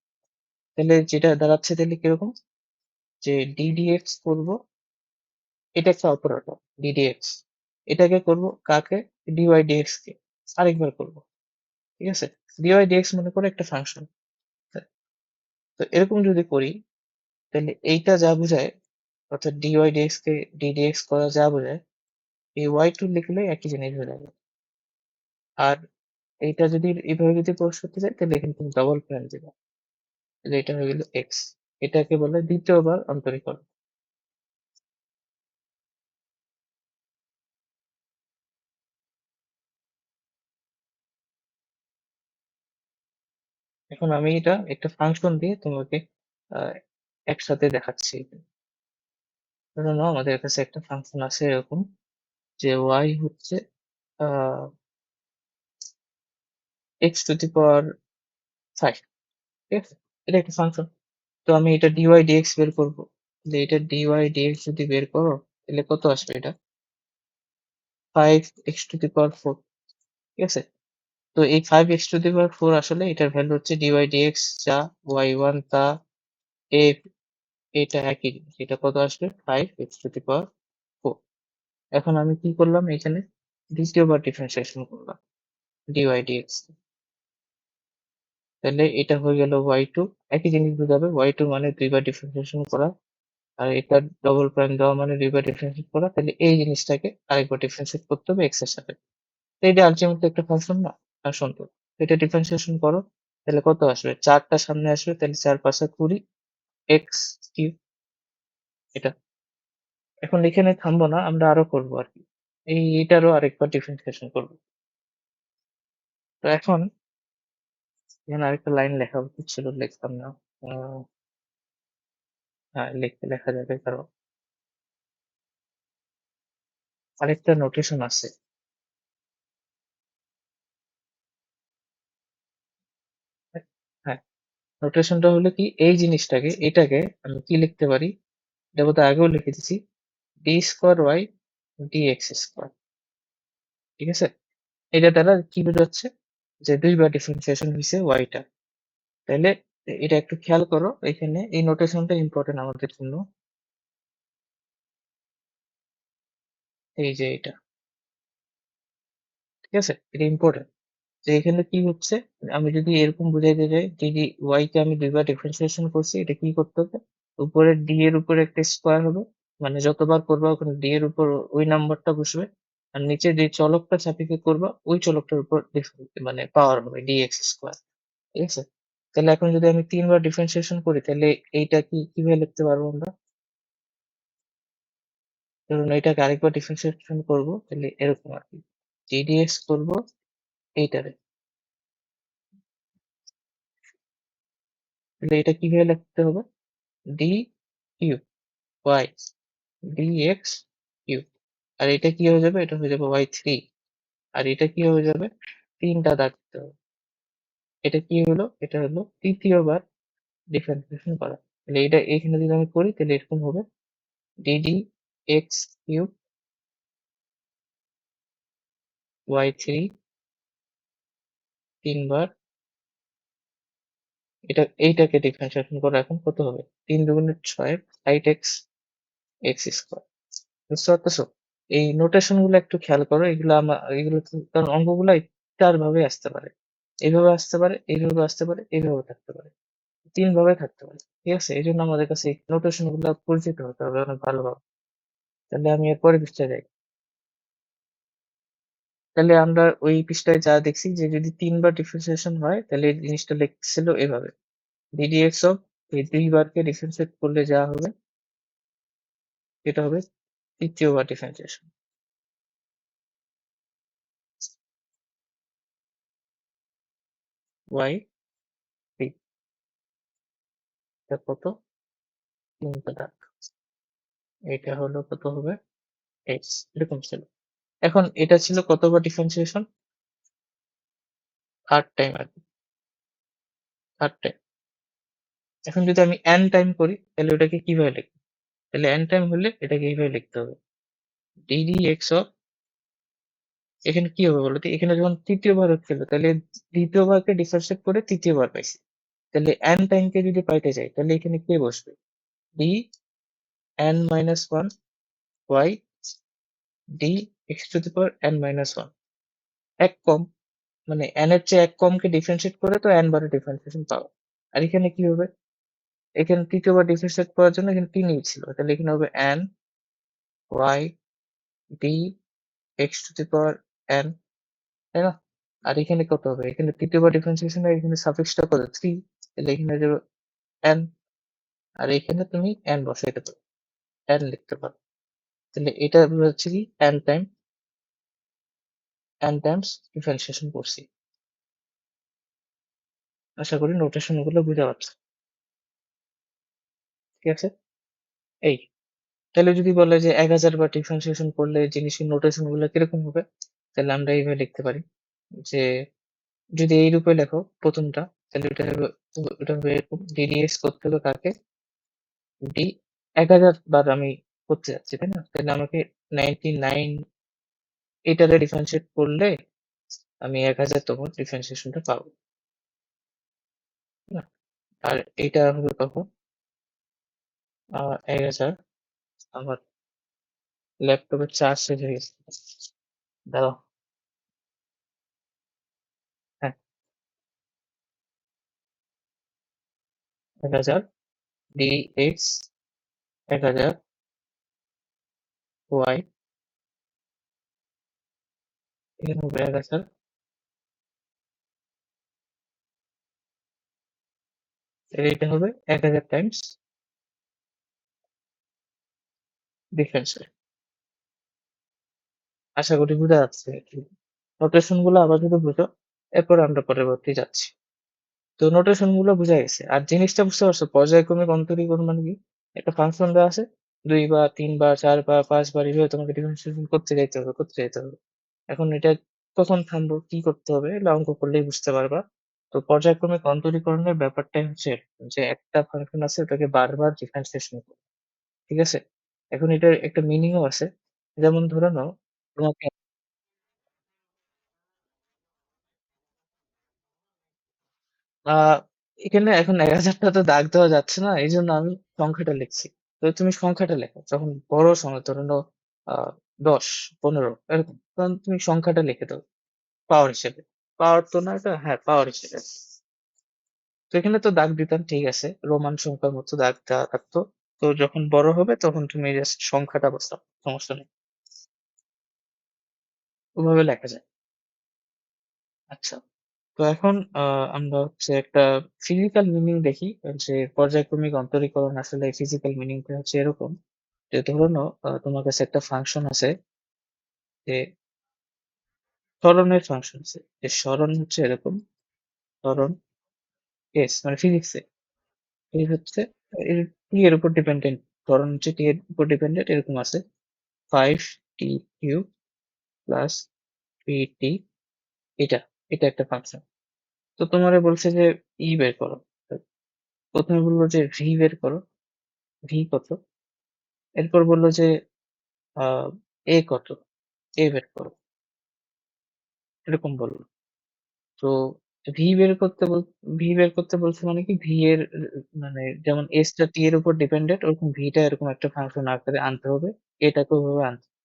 তাহলে যেটা দাঁড়াচ্ছে তাহলে কিরকম? যে ddx করব, এটা একটা অপারেটর ddx। এটাকে করব কাকে? dy dx কে। আরেকবার করব। ঠিক আছে? dy dx মনে করো একটা ফাংশন। তো এরকম যদি করি তাহলে এইটা যা বোঝায় অর্থাৎ dy dx কে ddx করা যা বোঝায় এই y2 লিখলে একই জিনিস হয়ে যাবে। আর এইটা যদি এভাবে যদি প্রকাশ করতে চাই তাহলে এখানে তুমি ডবল প্রাইম দিবা। তাহলে এটা হয়ে গেল x। এটাকে বলে দ্বিতীয়বার অন্তরীকরণ। এখন আমি এটা একটা ফাংশন দিয়ে তোমাকে আহ, একসাথে দেখাচ্ছি। ধরে নাও আমাদের কাছে একটা ফাংশন আছে এরকম যে y হচ্ছে আহ x টু দি পাওয়ার 5। ঠিক আছে? এটা একটা ফাংশন। তো আমি এটা dy dx বের করব। তাহলে এটা dy dx যদি বের করো তাহলে কত আসবে এটা? 5 x টু দি পাওয়ার 4। ঠিক আছে? তো এই 5 x টু দি পাওয়ার 4 আসলে এটার ভ্যালু হচ্ছে dy dx যা y1 তা এ এটা একই জিনিস। এটা কত আসবে? 5 x টু দি পাওয়ার 4। এখন আমি কি করলাম এখানে? দ্বিতীয়বার ডিফারেন্সিয়েশন করলাম dy dx। তাহলে এটা হয়ে গেল y2। একই জিনিস বোঝাবে y2 মানে দুইবার ডিফারেন্সিয়েশন করা। আর এটা ডবল প্রাইম দেওয়া মানে দুইবার ডিফারেন্সিয়েট করা। তাহলে এই জিনিসটাকে আরেকবার ডিফারেন্সিয়েট করতে হবে x এর সাথে। তো এটা আলটিমেটলি একটা ফাংশন না? ফাংশন তো। এটা ডিফারেন্সিয়েশন করো। তাহলে কত আসবে? ৪ টা সামনে আসবে। তাহলে ৪ ৫ 20 x কিউব এটা। এখন এখানে থামবো না। আমরা আরো করবো আরকি। এটারও আরেকবার ডিফারেন্সিয়েশন করবো। তো এখন এখানে আরেকটা লাইন লেখা উচিত ছিল, লিখতাম না। আ হ্যাঁ, লেখা যাবে কারণ আরেকটা নোটেশন আছে। হ্যাঁ, নোটেশনটা হলো কি এই জিনিসটাকে এটাকে আমি কি লিখতে পারি? এটা বোধহয় আগেও লিখে দিছি। d square y dx square. ঠিক আছে? এটা দ্বারা কি বোঝাচ্ছে? যে ২ বার ডিফারেন্সিয়েশন হইছে y টা। তাইলে এটা একটু খেয়াল করো এখানে এই নোটেশনটা ইম্পোর্টেন্ট আমাদের জন্য। এই যে এটা। ঠিক আছে? এটা ইম্পোর্টেন্ট। যে এখানে কি হচ্ছে? আমি যদি এরকম বুঝাইতে যাই যদি y কে আমি ২ বার ডিফারেন্সিয়েশন করছি এটা কি করতে হবে? উপরে d এর উপরে একটা স্কয়ার হবে। মানে যতবার করবা ওখানে d এর উপর ওই নাম্বারটা বসবে। আর নিচে যে চলকটা সাপেক্ষে করবা ওই চলকটার উপর মানে পাওয়ার হবে dx স্কয়ার। ঠিক আছে? তাহলে এখন যদি আমি ৩ বার ডিফারেন্সিয়েশন করি তাহলে এইটা কি কিভাবে লিখতে পারবো আমরা? ধরুন এটাকে আরেকবার ডিফারেন্সিয়েশন করব তাহলে এরকম আরকি। ddx করব এইটারে। তাহলে এটা কিভাবে লিখতে হবে? d cube y dx cube. আর এটা কি হয়ে যাবে? এটা হয়ে যাবে y3। আর এটা কি হয়ে যাবে? ৩ টা দাগ দিতে হবে। এটা কি হলো? এটা হলো তৃতীয়বার ডিফারেন্সিয়েশন করা। তাহলে এটা এখানে যদি আমি করি তাহলে এরকম হবে। D d x cube y three 3 বার এইটাকে ডিফারেন্সিয়েশন করে এখন কত হবে? 3 × 6 8x এক্স স্কোয়ার। বুঝতে পারতেছো? এই নোটেশন গুলো একটু খেয়াল করো, এগুলো কারণ অঙ্কগুলো 4 ভাবে আসতে পারে, এইভাবে আসতে পারে, এইভাবে আসতে পারে, এইভাবে থাকতে পারে, 3 ভাবে থাকতে পারে। ঠিক আছে, এই জন্য আমাদের কাছে এই নোটেশন গুলো পরিচিত হতে হবে অনেক ভালোভাবে। তাহলে আমি এর পরের পৃষ্ঠায় যাই। তাহলে আমরা ওই পৃষ্ঠায় যা দেখছি যে যদি 3 বার ডিফারেন্সিয়েশন হয় তাহলে এই জিনিসটা লিখছিল এভাবে, ডিডিএক্স অফ এই 2 বারকে ডিফারেন্সিয়েট করলে যা হবে এটা হবে 3য় বার ডিফারেন্সিয়েশন। ওয়াই থ্রি, এটা কত? 3 দাগ। এটা হলো কত হবে? এক্স, এরকম ছিল। এখন এটা ছিল কতবার ডিফারেন্সিয়েশন? 3rd টাইম আর কি, 3rd টাইম। এখন যদি আমি n টাইম করি তাহলে ওটাকে কিভাবে লিখবো? তাহলে n টাইম হলে এটাকে এইভাবে লিখতে হবে, ডিডি এক্স অফ, এখানে কি হবে বলতো, এখানে যখন 3য় বার হচ্ছিল তাহলে 2য় বারকে ডিফারেন্সিয়েট করে 3য় বার পাইছি, তাহলে n টাইমকে যদি পাইতে চাই তাহলে এখানে কে বসবে? D n-1 y d x to the power n-1, এক কম, মানে n এর চেয়ে এক কমকে ডিফারেন্সিয়েট করে তো n বারের ডিফারেন্সিয়েশন পাবো। আর এখানে কি হবে? এখানে 3য় বার ডিফারেন্সিয়েট করার জন্য এখানে 3ই ছিল, তাহলে এখানে হবে n y d x to the power n, তাই না? আর এখানে কত হবে? এখানে 3য় বার ডিফারেন্সিয়েশন এর এখানে সাফিক্সটা কত? 3, তাহলে এখানে যাবে n, আর এখানে তুমি n বসাইতে পারো, n লিখতে পারো। তাহলে এটা হচ্ছে কি n টাইমস ডিফারেন্সিয়েশন করছি। আশা করি নোটেশন গুলো বুঝা পারছো। ঠিক আছে, এই তাহলে যদি বলে যে 1000 বার ডিফারেন্সিয়েশন করলে জিনিসের নোটেশন গুলো কিরকম হবে, তাহলে আমরা এইভাবে লিখতে পারি যে যদি এই রূপে লেখো প্রথমটা, তাহলে এটা হবে এরকম, ডিডিএক্স করতে হবে কাকে? ডি 1000 বার আমি করতে যাচ্ছি, তাই না? তাহলে আমাকে 99 এটারে ডিফারেন্সিয়েট করলে আমি 1000তম ডিফারেন্সিয়েশনটা পাবো, তাই না? আর এটা হবে কত? 1000, আমার ল্যাপটপের চার্জ শেষ হয়ে গেছে, দাঁড়াও। হ্যাঁ, 1000 ডিএক্স 1000 ওয়াই, এখানে হবে 1000, এটা হবে 1000 টাইমস ডিফারেন্স। আশা করি বোঝা যাচ্ছে। নোটেশন গুলো আবার যদি বুঝো, এরপর আমরা পরবর্তী যাচ্ছি। তো নোটেশন গুলো বুঝা গেছে, আর জিনিসটা বুঝতে পারছো পর্যায়ক্রমিক অন্তরীকরণ মানে কি? একটা ফাংশন দেওয়া আছে, 2 বার 3 বার 4 বার 5 বার এভাবে তোমাকে ডিফারেন্সিয়েশন করতে যাইতে হবে। এখন এটা কখন থামবো, কি করতে হবে, এগুলো অঙ্ক করলেই বুঝতে পারবা। তো পর্যায়ক্রমিক অন্তরীকরণের ব্যাপারটাই হচ্ছে এরকম, যে একটা ফাংশন আছে ওটাকে বারবার ডিফারেন্সিয়েশন করবে। ঠিক আছে, এখন এটার একটা মিনিংও আছে। যেমন ধরে নাও তোমাকে আ এখানে এখন ১,০০০টা তো দাগ দেওয়া যাচ্ছে না। এইজন্য আমি সংখ্যাটা লিখছি। তো তুমি সংখ্যাটা লেখো। যখন বড় সংখ্যা ধরে নাও আ ১০, ১৫ এরকম। তখন তুমি সংখ্যাটা লিখে দাও পাওয়ার হিসেবে। পাওয়ার তো না এটা? হ্যাঁ, পাওয়ার হিসেবে। তো এখানে তো দাগ দিতাম, ঠিক আছে। রোমান সংখ্যার মতো দাগ দেওয়া থাকতো। তো যখন বড় হবে তখন তুমি জাস্ট সংখ্যাটা বসাও। সমস্যা নেই। ওভাবে লেখা যায়। আচ্ছা। তো এখন আমরা হচ্ছে একটা ফিজিক্যাল মিনিং দেখি, যে পর্যায়ক্রমিক অন্তরীকরণ আসলে ফিজিক্যাল মিনিংটা হচ্ছে এরকম, যে ধরে নাও তোমার কাছে একটা ফাংশন আছে, যে সরণের ফাংশন আছে, যে সরণ হচ্ছে এরকম, সরণ এস মানে ফিজিক্সে এই হচ্ছে এর টি এর উপর ডিপেন্ডেন্ট, সরণ হচ্ছে টি এর উপর ডিপেন্ডেন্ট, এরকম আছে 5t³ প্লাস 3t, এটা এটা একটা ফাংশন। তো তোমারে বলছে যে বের করো। তো প্রথমে বলবো যে ভি বের করো, ভি কত? এরপর বলল যে আ A কত? A বের করো। এরকম বলল। তো V বের করতে বল V বের করতে বলছে মানে কি V এর মানে যেমন S টা T এর উপর ডিপেন্ডেন্ট ওরকম V টা এরকম একটা ফাংশন আকারে আনতে হবে। A টাকেও ওভাবে আনতে হবে।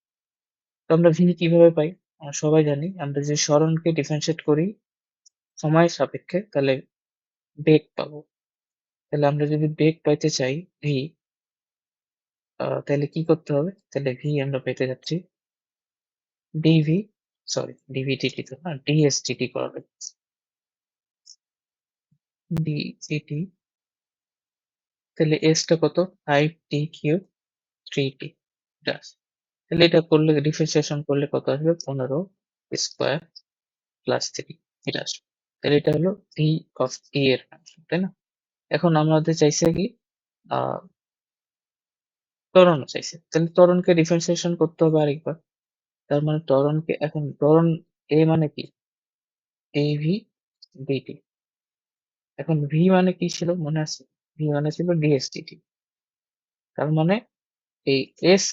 তো আমরা V কিভাবে পাই? আমরা সবাই জানি আমরা যদি সরণকে ডিফারেনশিয়েট করি সময়ের সাপেক্ষে তাহলে বেগ পাবো। তাহলে আমরা যদি বেগ পাইতে চাই V তাহলে কি করতে হবে? তাহলে V আমরা পেতে যাচ্ছি dV সরি dVdt তো না dSdt করা লাগবে। ddt তাহলে S টা কত? 5t কিউব 3t ব্যাস। তাহলে এটা করলে ডিফারেন্সিয়েশন করলে কত আসবে? 15 স্কয়ার প্লাস 3 এটা আসবে। তাহলে এটা হলো V of t এর ফাংশন, তাই না? এখন আমাদের চাইছে কি আ ত্বরণও চাইছে। তাহলে ত্বরণকে ডিফারেন্সিয়েশন করতে হবে আরেকবার। তার মানে ত্বরণকে এখন ত্বরণ A মানে কি? AV dt এখন V মানে কি ছিল মনে আছে? V মানে ছিল dSdt তার মানে এই S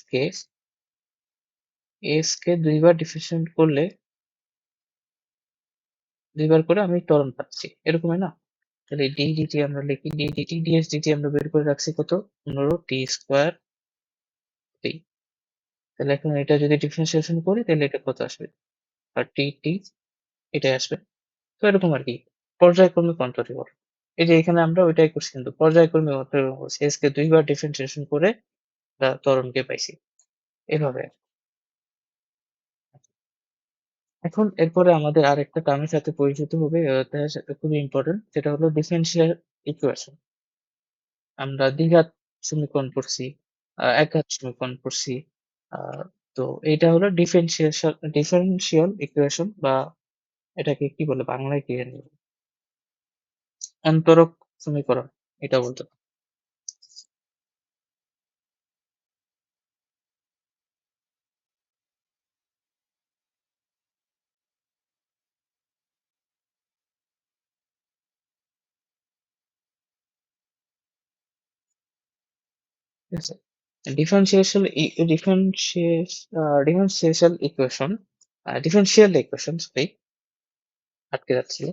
কে ২ বার ডিফারেনশিয়েট করলে ২ বার করে আমি ত্বরণ পাচ্ছি। এরকমই না? তাহলে ddt আমরা লিখি ddt, dSdt আমরা বের করে রাখছি কত? 15t স্কয়ার t তাহলে এখন এটা যদি ডিফারেন্সিয়েশন করি তাহলে এটা কত আসবে? 30t এটাই আসবে। তো এরকম আরকি। পর্যায়ক্রমিক অন্তরীকরণ। এই যে এখানে আমরা ওইটাই করছি কিন্তু পর্যায়ক্রমিক অন্তরীকরণ করছি। S কে ২ বার ডিফারেন্সিয়েশন করে ত্বরণকে পাইছি। এভাবে। এখন এরপরে আমাদের আরেকটা টার্মের সাথে পরিচিত হবে তার সাথে খুবই ইম্পোর্টেন্ট সেটা হলো ডিফারেনশিয়াল ইকুয়েশন। আমরা দ্বিঘাত সমীকরণ পড়ছি, একঘাত সমীকরণ পড়ছি। আ তো এইটা হলো ডিফারেনশিয়াল ইকুয়েশন বা এটাকে কি বলে বাংলায় কি জানি? অন্তরক সমীকরণ এটা বলতে পারি। ঠিক আছে? ডিফারেনশিয়েশাল ই ডিফারেনশিয়েস uh differential equation differential equation sorry আটকে যাচ্ছিল।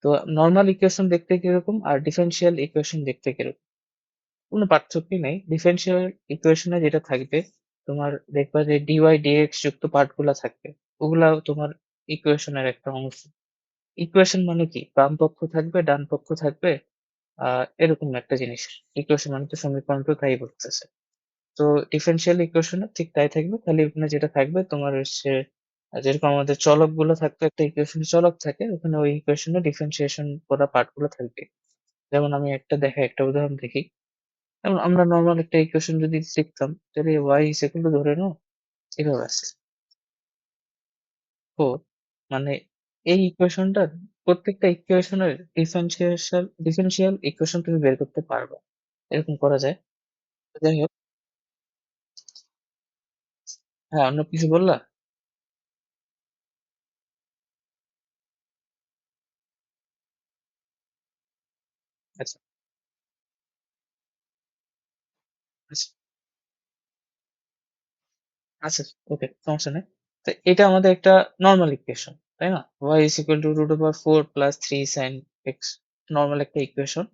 তো নরমাল ইকুয়েশন দেখতে কিরকম আর ডিফারেনশিয়াল ইকুয়েশন দেখতে কিরকম? কোন পার্থক্যই নাই। ডিফারেনশিয়াল ইকুয়েশন এ যেটা থাকবে তোমার দেখবা যে dy dx যুক্ত পার্ট গুলা থাকবে। ওগুলাও তোমার ইকুয়েশনের একটা অংশ। ইকুয়েশন মানে কি? বাম পক্ষ থাকবে, ডান পক্ষ থাকবে। আ এরকম একটা জিনিস। ইকুয়েশন মানে তো সমীকরণ তো তাই বলতেছে। তো ডিফারেনশিয়াল ইকুয়েশন ও ঠিক তাই থাকবে। খালি ওখানে যেটা থাকবে তোমার হচ্ছে যেরকম আমাদের চলকগুলো থাকতো একটা ইকুয়েশনে চলক থাকে, ওখানে ওই ইকুয়েশনে ডিফারেনশিয়েশন করা পার্ট গুলো থাকবে। যেমন আমি একটা দেখাই, একটা উদাহরণ দেখি। যেমন আমরা নরমাল একটা ইকুয়েশন যদি লিখতাম, তাহলে y is equal to ধরে নাও এভাবে আছে 4 মানে এই ইকুয়েশনটার প্রত্যেকটা ইকুয়েশনের ডিফারেনশিয়াল ইকুয়েশন তুমি বের করতে পারবা। এরকম করা যায়। তো যাই হোক হ্যাঁ, অন্য কিছু বললা? আচ্ছা, আচ্ছা, আচ্ছা, ওকে সমস্যা নেই। তো এটা আমাদের একটা নরমাল ইকুয়েশন, তাই না? y is equal to root over 4 plus 3 sin x normal একটা ইকুয়েশন।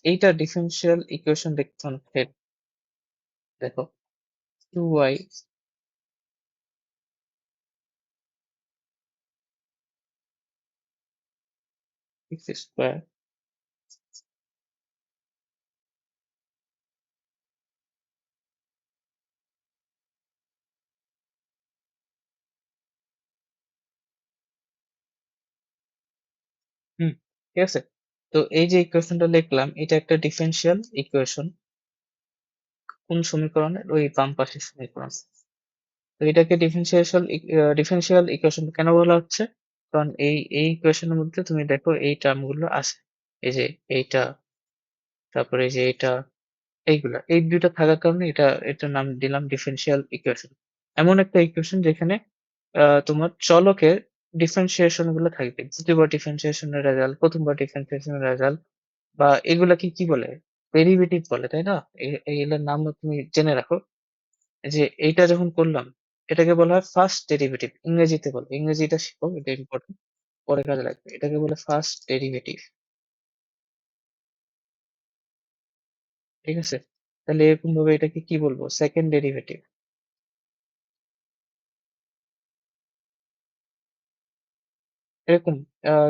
এইটা ডিফারেনশিয়াল ইকুয়েশন দেখতে হলে দেখো 2y x স্কয়ার হুম, ঠিক আছে? তো এই যে ইকুয়েশনটা লিখলাম এটা একটা ডিফারেনশিয়াল ইকুয়েশন। কোন সমীকরণের? ওই বাম পাশের সমীকরণ। তো এটাকে ডিফারেনশিয়াল ইকুয়েশন কেন বলা হচ্ছে? কারণ এই ইকুয়েশনের মধ্যে তুমি দেখো এই টার্ম গুলো আছে। এই যে এইটা, তারপরে এই যে এটা, এইগুলা। এই ২ টা থাকার কারণে এটার নাম দিলাম ডিফারেনশিয়াল ইকুয়েশন। এমন একটা ইকুয়েশন যেখানে তোমার চলকের ডিফারেনশিয়েশন গুলো থাকবে। ২য় বার ডিফারেনশিয়েশন এর রেজাল্ট, ১ম বার ডিফারেনশিয়েশন এর রেজাল্ট বা এগুলাকে কি বলে? ডেরিভেটিভ বলে, তাই না? এগুলোর নামও তুমি জেনে রাখো। যে এইটা যখন করলাম, এটাকে বলা হয় ফার্স্ট ডেরিভেটিভ। ইংরেজিতে বলে। ইংরেজিটা শিখো, এটা ইম্পোর্টেন্ট। পরে কাজে লাগবে। এটাকে বলে ফার্স্ট ডেরিভেটিভ। ঠিক আছে? তাহলে এরকম ভাবে এটাকে কি বলবো? Second derivative. এরকম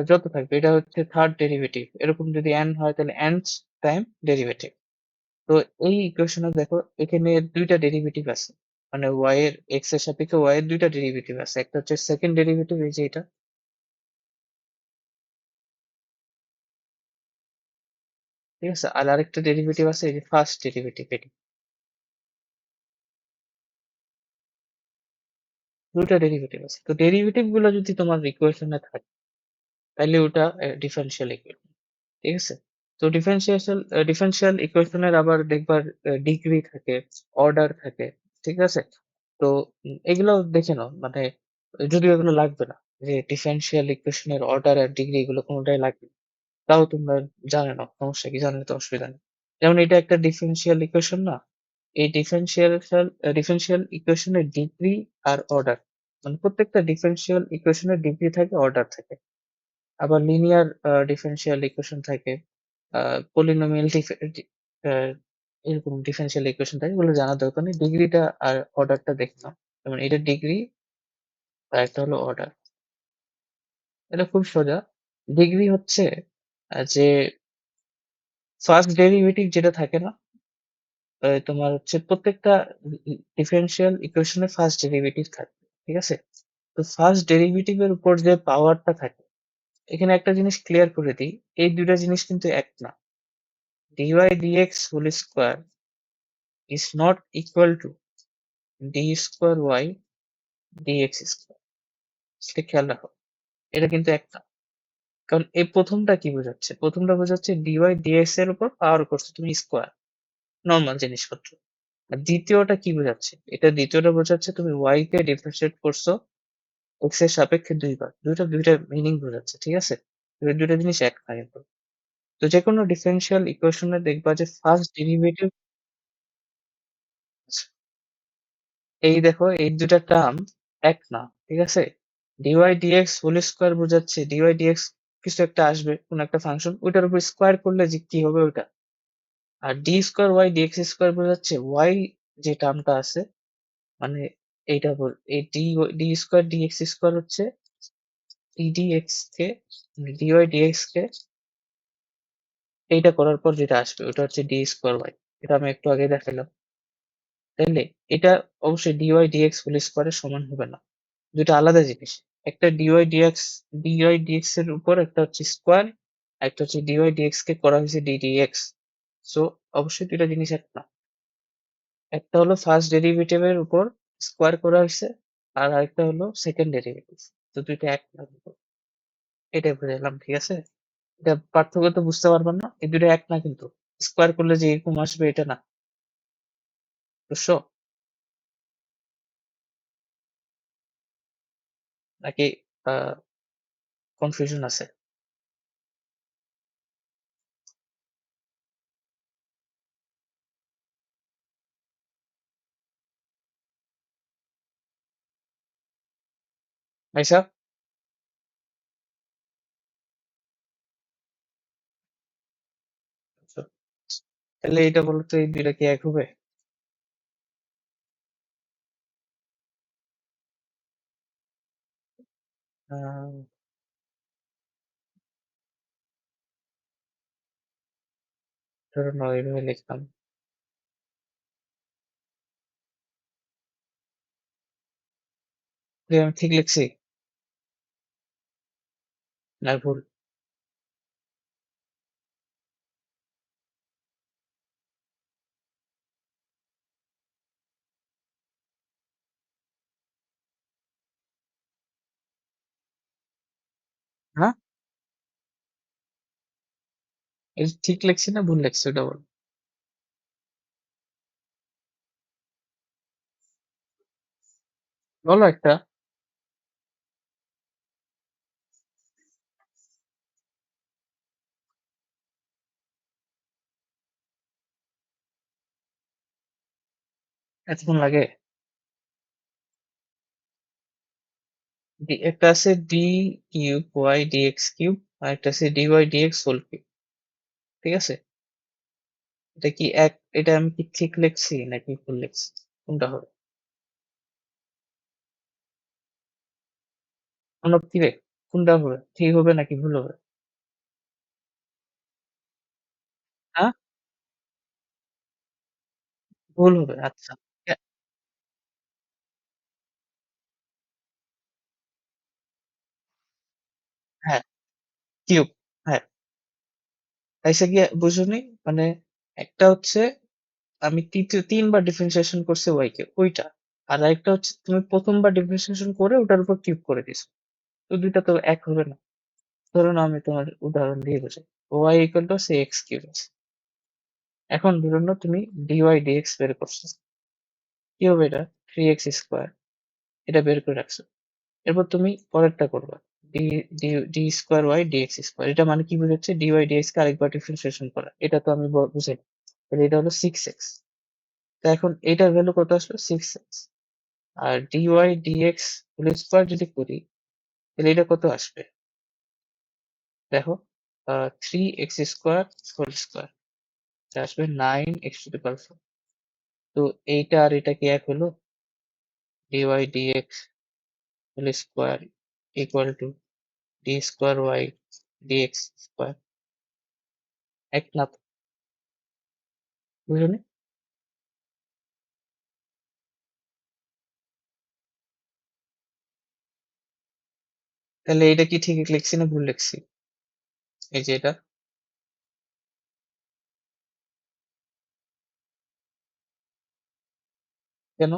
যত থাকবে এটা হচ্ছে থার্ড ডেরিভেটিভ। এরকম যদি n হয় তাহলে nth টাইম ডেরিভেটিভ। তো এই ইকুয়েশনে দেখো এখানে ২ টা ডেরিভেটিভ আছে। মানে y এর x এর সাপেক্ষে y এর ২ টা ডেরিভেটিভ আছে। একটা হচ্ছে সেকেন্ড ডেরিভেটিভ এই যে এটা। ঠিক আছে? আর আরেকটা ডেরিভেটিভ আছে এই যে ফার্স্ট ডেরিভেটিভ এটা। ২ টা ডেরিভেটিভ আছে। তো ডেরিভেটিভ গুলো যদি তোমার ইকুয়েশনে থাকে তাইলে ওটা ডিফারেনশিয়াল ইকুয়েশন। ঠিক আছে? তো ডিফারেনশিয়াল ইকুয়েশনের আবার দেখবা ডিগ্রি থাকে, অর্ডার থাকে। ঠিক আছে? তো এগুলো দেখে নাও। মানে যদিও এগুলো লাগবে না। যে ডিফারেনশিয়াল ইকুয়েশনের অর্ডার আর ডিগ্রি এগুলো কোনটাই লাগবে না। তাও তোমরা জানে নাও। সমস্যা কি? জানলে তো অসুবিধা নেই। যেমন এটা একটা ডিফারেনশিয়াল ইকুয়েশন না? এই ডিফারেনশিয়াল ইকুয়েশনের ডিগ্রি আর অর্ডার মানে প্রত্যেকটা ডিফারেনশিয়াল ইকুয়েশনের ডিগ্রি থাকে, অর্ডার থাকে। আবার লিনিয়ার ডিফারেনশিয়াল ইকুয়েশন থাকে। পলিনোমিয়াল এরকম ডিফারেনশিয়াল ইকুয়েশন থাকে। এগুলো জানার দরকার নেই। ডিগ্রিটা আর অর্ডারটা দেখে নাও। যেমন এটা ডিগ্রি আর একটা হলো অর্ডার। এটা খুব সোজা। ডিগ্রি হচ্ছে যে ফার্স্ট ডেরিভেটিভ যেটা থাকে না? তোমার হচ্ছে প্রত্যেকটা ডিফারেনশিয়াল ইকুয়েশনের ফার্স্ট ডেরিভেটিভ থাকে। ঠিক আছে? তো ফার্স্ট ডেরিভেটিভ এর উপর যে পাওয়ারটা থাকে, এখানে একটা জিনিস ক্লিয়ার করে দিই। এই ২ টা জিনিস কিন্তু এক না। dy dx whole square is not equal to d square y dx square. সেটা খেয়াল রাখো। এটা কিন্তু এক না। কারণ এই প্রথমটা কি বোঝাচ্ছে? প্রথমটা বোঝাচ্ছে dy dx এর উপর পাওয়ার করছো তুমি স্কয়ার। নরমাল জিনিসপত্র। আর দ্বিতীয়টা কি বোঝাচ্ছে? দ্বিতীয়টা বোঝাচ্ছে তুমি y কে ডিফারেনশিয়েট করছো x এর সাপেক্ষে ২ বার। ২ টা মিনিং বোঝাচ্ছে। ঠিক আছে? এই ২ টা জিনিস এক না কিন্তু। তো যেকোনো ডিফারেনশিয়াল ইকুয়েশনে দেখবা যে ফার্স্ট ডেরিভেটিভ এই দেখো এই ২ টা টার্ম এক না। ঠিক আছে? dy dx হোল স্কয়ার বোঝাচ্ছে dy dx কিছু একটা আসবে, কোন একটা ফাংশন। ওইটার উপর স্কয়ার করলে যে কি হবে ওইটা। আর d square y dx square বোঝাচ্ছে y যে টার্মটা আছে মানে এইটা এই d স্কয়ার dx স্কয়ার হচ্ছে ddx কে dy dx কে এইটা করার পর যেটা আসবে ওটা হচ্ছে d স্কয়ার y। এটা আমি একটু আগে দেখাইলাম। তাইলে এটা অবশ্যই dy dx হোল স্কয়ারের সমান হবে না। ২ টা আলাদা জিনিস। একটা dy dx এর উপর একটা হচ্ছে স্কয়ার, একটা হচ্ছে dy dx কে করা হয়েছে ddx। সো অবশ্যই ২ টা জিনিস এক না। একটা হলো ফার্স্ট ডেরিভেটিভ এর উপর স্কয়ার করা হইছে, আর আরেকটা হলো সেকেন্ড ডেরিভেটিভ। তো ২ টা এক না কিন্তু। এটাই বুঝাইলাম, ঠিক আছে? এটা পার্থক্য তো বুঝতে পারবা না? এই ২ টা এক না কিন্তু। স্কয়ার করলে যে এরকম আসবে এটা না। বুঝছো? নাকি আ কনফিউশন আছে? আইছা? আচ্ছা। তাহলে এটা বলো তো এই ২ টা কি এক হবে? আ ধরো না এভাবে লিখলাম। যে আমি ঠিক লিখছি? না ভুল? হ্যাঁ? এই যে ঠিক লিখছি না ভুল লিখছি ওটা বলো। বলো একটা। এতক্ষণ লাগে? একটা আছে d cube y d x cube আর একটা আছে d y d x whole cube. ঠিক আছে? এটা কি এটা আমি কি ঠিক লিখছি নাকি ভুল লিখছি? কোনটা হবে? অনুপ কি রে? কোনটা হবে? ঠিক হবে নাকি ভুল হবে? হ্যাঁ? ভুল হবে। আচ্ছা। হ্যাঁ, হ্যাঁ, কিউব। হ্যাঁ। তাইছে গিয়ে বুঝোনি? মানে একটা হচ্ছে আমি ৩ বার ডিফারেন্সিয়েশন করছি y কে ওইটা। আর আরেকটা হচ্ছে তুমি ১ম বার ডিফারেন্সিয়েশন করে ওটার উপর কিউব করে দিছো। তো ২ টা তো এক হবে না। ধরুন আমি তোমার উদাহরণ দিয়ে বোঝাই। y ইকুয়াল টু হচ্ছে x কিউব আছে। এখন ধরে নাও তুমি dy dx বের করছো। কি হবে এটা? 3x square. এটা বের করে রাখছো। এরপর তুমি পরেরটা করবা। d d d square y dx square. এটা মানে কি বোঝাচ্ছে? dy dx কে আরেকবার ডিফারেন্সিয়েশন করা। এটা তো আমি বুঝাই। তাহলে এটা হলো 6x। তো এখন এটার ভ্যালু কত আসলো? 6x। আর dy dx হোল স্কয়ার যদি করি তাহলে এটা কত আসবে? দেখো 3x স্কয়ার হোল স্কয়ার। এটা আসবে 9x টু দি পাওয়ার 4। তো এইটা আর এটা কি এক হলো? dy dx whole square equal to d square y dx square. এক না তো? বুঝলি? তাহলে এটা কি ঠিক লিখছি না ভুল লিখছি? এই যে এটা কেন?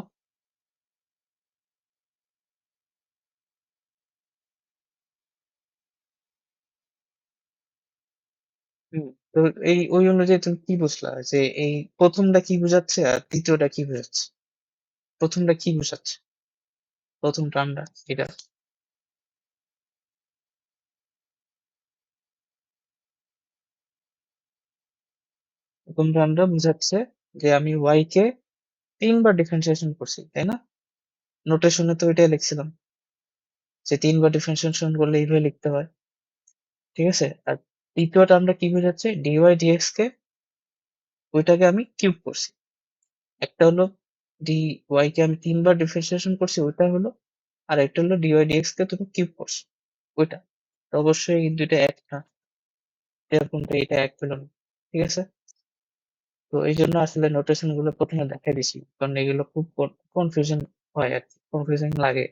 হুম। তো এই ওই অনুযায়ী তুমি কি বুঝলা যে এই প্রথমটা কি বোঝাচ্ছে আর দ্বিতীয়টা কি বোঝাচ্ছে? প্রথমটা কি বোঝাচ্ছে? প্রথম টার্মটা এটা। প্রথম টার্মটা বোঝাচ্ছে যে আমি y কে ৩ বার ডিফারেন্সিয়েশন করছি, তাই না? নোটেশনে তো এটাই লিখছিলাম যে ৩ বার ডিফারেন্সিয়েশন করলে এইভাবে লিখতে হয়। ঠিক আছে? আর দ্বিতীয় টার্মটা কি বোঝাচ্ছে? dy dx কে ওইটাকে আমি কিউব করছি। একটা হলো dy কে আমি ৩ বার ডিফারেন্সিয়েশন করছি ওইটা হলো। আর একটা হলো dy dx কে তুমি কিউব করছো ওইটা। তো অবশ্যই এই ২ টা এক না। এরকমটা এটা এক হলো না। ঠিক আছে? তো এইজন্য আসলে নোটেশন গুলো ১ম এ দেখাই দিছি। কারণ এগুলো খুব কনফিউশন হয় আরকি। কনফিউজিং লাগে।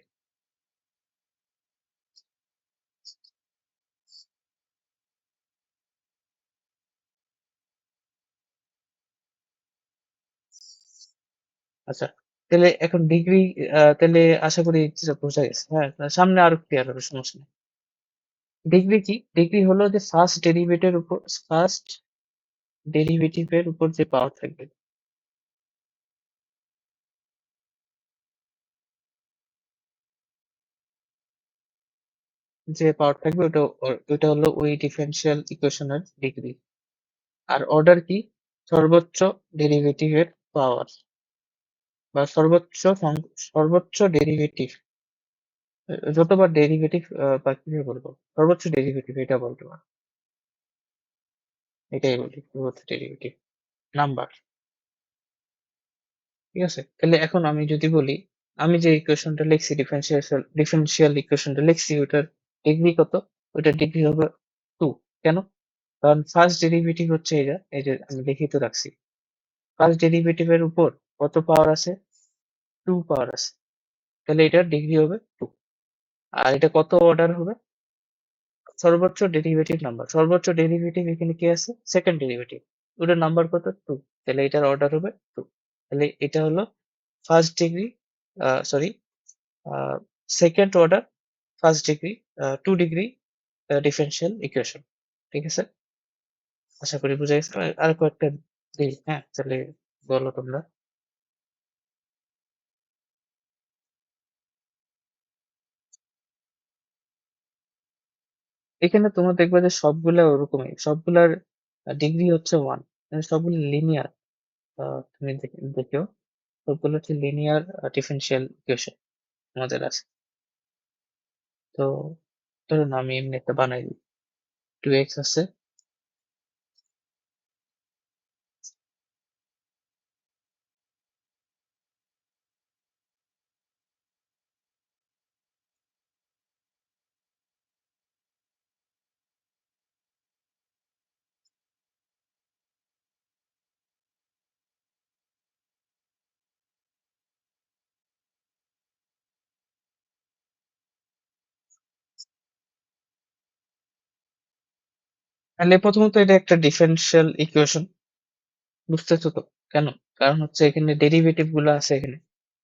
আচ্ছা। তাহলে এখন ডিগ্রি তাহলে আশা করি যেটা বোঝা গেছে। হ্যাঁ? সামনে আরো ক্লিয়ার হবে সমস্যা নেই। ডিগ্রি কি? ডিগ্রি হলো যে ফার্স্ট ডেরিভেটিভ এর উপর যে পাওয়ার থাকবে। যে পাওয়ার থাকবে ওটা হলো ওই ডিফারেনশিয়াল ইকুয়েশন এর ডিগ্রি। আর অর্ডার কি? সর্বোচ্চ ডেরিভেটিভ এর পাওয়ার বা সর্বোচ্চ ডেরিভেটিভ যতবার ডেরিভেটিভ বা কিভাবে বলবো? সর্বোচ্চ ডেরিভেটিভ এটা বলতে পারো। এটাই বলি সর্বোচ্চ ডেরিভেটিভ নাম্বার। ঠিক আছে? তাহলে এখন আমি যদি বলি, আমি যে ইকুয়েশনটা লিখছি ডিফারেনশিয়াল ইকুয়েশনটা লিখছি ওটার ডিগ্রি কত? ওইটার ডিগ্রি হবে 2। কেন? কারণ ফার্স্ট ডেরিভেটিভ হচ্ছে এটা। এই যে আমি লিখিত রাখছি। ফার্স্ট ডেরিভেটিভ এর উপর কত পাওয়ার আছে? 2 পাওয়ার আছে। তাহলে এটার ডিগ্রি হবে 2। আর এটা কত অর্ডার হবে? সর্বোচ্চ ডেরিভেটিভ নাম্বার। সর্বোচ্চ ডেরিভেটিভ এখানে কি আছে? Second derivative. ওটার নাম্বার কত? 2। তাহলে এটার অর্ডার হবে 2। তাহলে এটা হলো ফার্স্ট ডিগ্রি সরি আ second order first degree 2 degree differential equation. ঠিক আছে? আশা করি বুঝা গেছে। আর কয়েকটা দেই, হ্যাঁ? তাহলে বলো তোমরা। এখানে তোমরা দেখবে যে সবগুলা ওরকমই। সবগুলার ডিগ্রি হচ্ছে 1। মানে সবগুলো লিনিয়ার। তুমি দেখো সবগুলো হচ্ছে লিনিয়ার ডিফারেনশিয়াল ইকুয়েশন আমাদের আছে। তো ধরুন আমি এমনি একটা বানাই দিই। 2x আছে, তাহলে প্রথমত এটা একটা ডিফারেনশিয়াল ইকুয়েশন, বুঝতেছো তো কেন? কারণ হচ্ছে এখানে ডেরিভেটিভ গুলো আছে এখানে,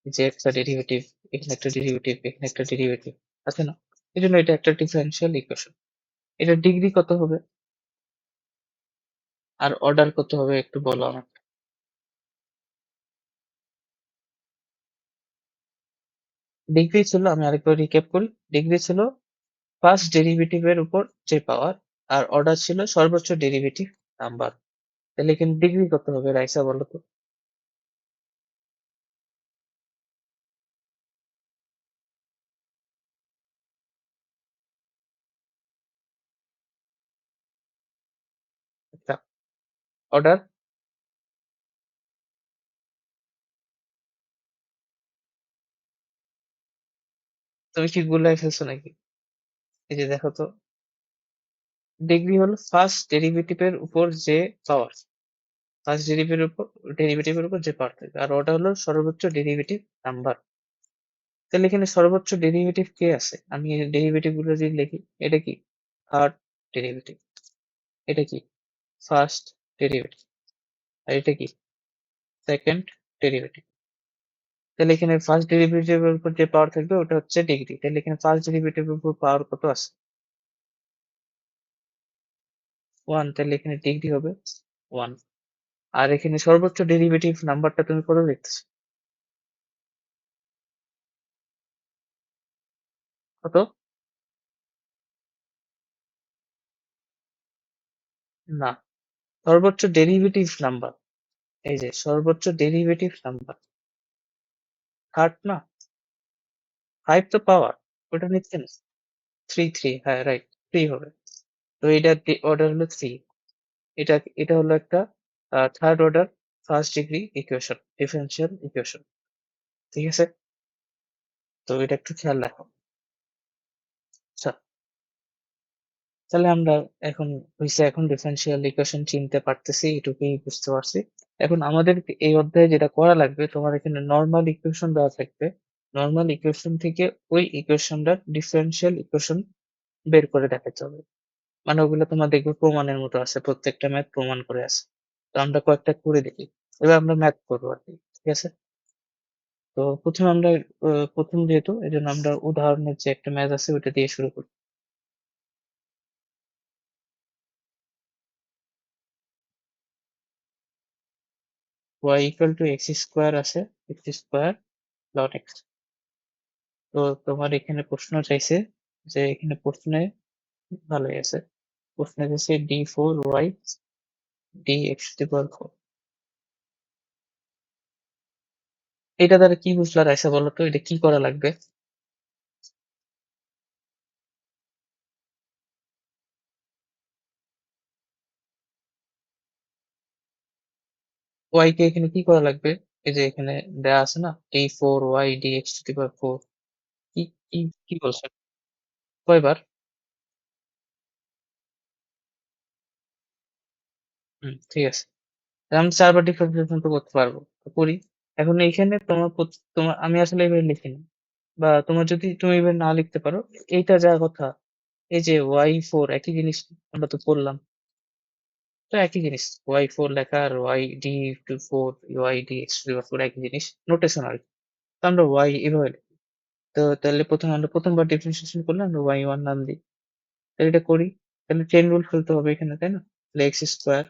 এই যে একটা ডেরিভেটিভ, এখানে একটা ডেরিভেটিভ, এখানে একটা ডেরিভেটিভ আছে না, এই জন্য এটা একটা ডিফারেনশিয়াল ইকুয়েশন। এটা ডিগ্রি কত হবে আর অর্ডার কত হবে একটু বলো আমাকে। ডিগ্রি ছিল, আমি আরেকবার রিক্যাপ করি, ডিগ্রি ছিল ফার্স্ট ডেরিভেটিভ এর উপর যে পাওয়ার, আর অর্ডার ছিল সর্বোচ্চ ডেরিভেটিভ নাম্বার। তাহলে এখানে ডিগ্রি কত হবে রাইসা বলো তো? আচ্ছা, অর্ডার? তুমি কি গুলাই ফেলছো নাকি? এই যে দেখো তো, ডিগ্রি হলো ফার্স্ট ডেরিভেটিভের উপর যে পাওয়ার, ফার্স্ট ডেরিভেটিভের উপর যে পাওয়ার থাকবে, আর ওটা হলো সর্বোচ্চ ডেরিভেটিভ নাম্বার। তাহলে এখানে সর্বোচ্চ ডেরিভেটিভ কে আছে? আমি এই ডেরিভেটিভ গুলো যদি লিখি, এটা কি থার্ড ডেরিভেটিভ, এটা কি ফার্স্ট ডেরিভেটিভ, আর এটা কি সেকেন্ড ডেরিভেটিভ। তাহলে এখানে ফার্স্ট ডেরিভেটিভের উপর যে পাওয়ার থাকবে ওটা হচ্ছে ডিগ্রি। তাহলে এখানে ফার্স্ট ডেরিভেটিভের উপর পাওয়ার কত আছে? 1। তাহলে এখানে ডিগ্রি হবে 1। আর এখানে সর্বোচ্চ ডেরিভেটিভ নাম্বারটা তুমি কত দেখতেছো? কত? না, সর্বোচ্চ ডেরিভেটিভ নাম্বার, এই যে সর্বোচ্চ ডেরিভেটিভ নাম্বার থার্ড না, 5 তো পাওয়ার, ওটা নিচ্ছে না। 3, হ্যাঁ রাইট, 3 হবে। তো এটা অর্ডার হলো 3। এটা এটা হলো একটা third order first degree equation, differential equation. ঠিক আছে? তো এটা একটু খেয়াল রাখো। আচ্ছা, তাহলে আমরা এখন হইছে, এখন ডিফারেনশিয়াল ইকুয়েশন চিনতে পারতেছি, এটুকুই বুঝতে পারছি। এখন আমাদের এই অধ্যায়ে যেটা করা লাগবে, তোমার এখানে নরমাল ইকুয়েশন দেওয়া থাকবে, নরমাল ইকুয়েশন থেকে ওই ইকুয়েশনটার ডিফারেনশিয়াল ইকুয়েশন বের করে দেখাতে হবে। মানে ওগুলো তোমার দেখবে প্রমাণের মতো আছে, প্রত্যেকটা ম্যাথ প্রমাণ করে আছে। তো আমরা কয়েকটা করে দেখি, এবার আমরা ম্যাথ করবো আর কি। ঠিক আছে? তো প্রথমে আমরা প্রথম যেহেতু এই জন্য আমরা উদাহরণের যে একটা ম্যাথ আছে ওইটা দিয়ে শুরু করি। y equal to x square আছে, এক্স স্কোয়ার লন এক্স। তো তোমার এখানে প্রশ্ন চাইছে, যে এখানে প্রশ্নে ভালোই আছে, প্রশ্নে চাইছে d4y dx⁴। এটা দ্বারা কি বুঝলা রাইসা বলো তো, এটা কি করা লাগবে? y কে এখানে কি করা লাগবে? এই যে এখানে দেয়া আছে না, d4y dx⁴। কি কি কি বলছো? কয়বার? ঠিক আছে, তাহলে আমি 4 বার ডিফারেন্সিয়েশন তো করতে পারবো, তো করি। এখন এইখানে তোমার আমি আসলে এভাবে লিখিনি, বা তোমার যদি তুমি এভাবে না লিখতে পারো, এইটা যা কথা, এই যে y4 একই জিনিস, আমরা তো পড়লাম, তো একই জিনিস, y4 লেখা আর y d4 y dx⁴ একই জিনিস, নোটেশন আর কি। তো আমরা y এভাবে লিখি। তো তাহলে প্রথমে আমরা প্রথমবার ডিফারেন্সিয়েশন করলে আমরা y1 নাম দিই। তাহলে এটা করি, তাহলে চেইন রুল ফেলতে হবে এখানে, তাই না? তাহলে এক্স স্কোয়ার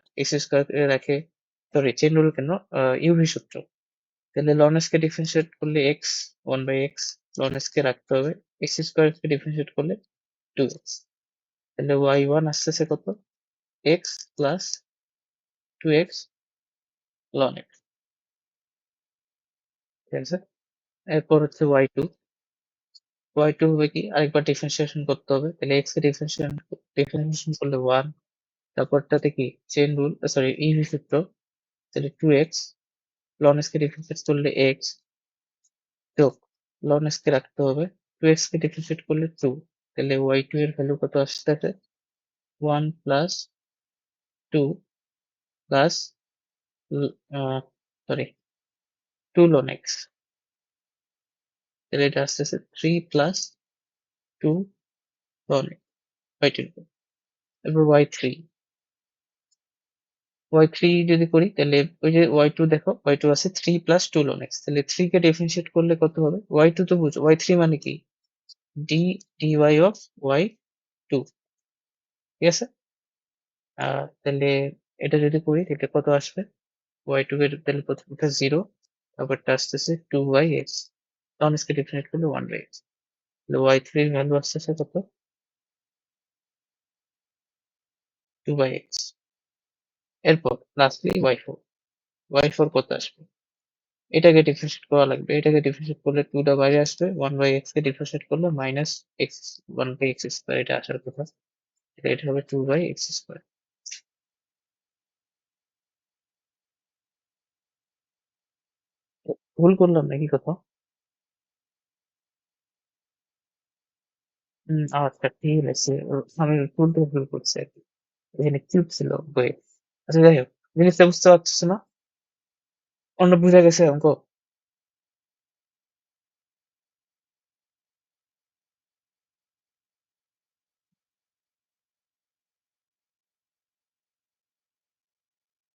রেখে, সরি চেইন রুল কেন, ইউভি সূত্র। তাহলে ln s কে ডিফারেন্সিয়েট করলে এক্স, 1/x, ln s কে রাখতে হবে, এক্স স্কোয়ার কে ডিফারেন্সিয়েট করলে 2x। তাহলে y1 আসতেছে কত? x plus 2x ln x। ঠিক আছে? এরপর হচ্ছে y2, y2 হবে কি আরেকবার ডিফারেন্সিয়েশন করতে হবে, তাহলে x কে ডিফারেন্সিয়েশন করলে 1, তারপরটাতে কি চেইন রুল সরি ইভি সূত্র, তাহলে 2x ln s কে ডিফারেন্সিয়েট করলে x যোগ ln s কে রাখতে হবে, 2x কে ডিফারেন্সিয়েট করলে 2, তাহলে y2 এর ভ্যালু কত আসতেছে 1 plus 2 plus sorry 2 ln x, তাহলে এটা আসতেছে 3 প্লাস 2 ln y2 এর উপর। এরপর y3 যদি করি তাহলে ওই যে y2 দেখো y2 আছে 3 প্লাস 2 ln x, তাহলে 3 কে ডিফারেন্সিয়েট করলে কত হবে y2 তো বুঝো, y3 মানে কি d dy অফ y2, ঠিক আছে। তাহলে এটা যদি করি তাহলে কত আসবে y2 এর তাহলে প্রথমটা 0, তারপরটা আসতেছে 2/x, ln s কে ডিফারেন্সিয়েট করলে 1/x, তাহলে y3 এর ভ্যালু আসতেছে কত 2/x। এরপর লাস্টলি y4 কত আসবে, এটাকে ডিফারেন্সিয়েট করা লাগবে, এটাকে ডিফারেন্সিয়েট করলে 2 টা বাইরে আসবে, 1/x কে ডিফারেন্সিয়েট করলে মাইনাস x 1/x স্কয়ার এটা আসার কথা, এটা হবে 2/x স্কয়ার। ভুল করলাম নাকি কোথাও? আচ্ছা ঠিক আছে, আমি ভুল করছি আর কি, এখানে কিউব ছিল বইয়ে। আচ্ছা যাই হোক, জিনিসটা বুঝতে পারছিস না? অন্য বুঝা গেছে অঙ্ক?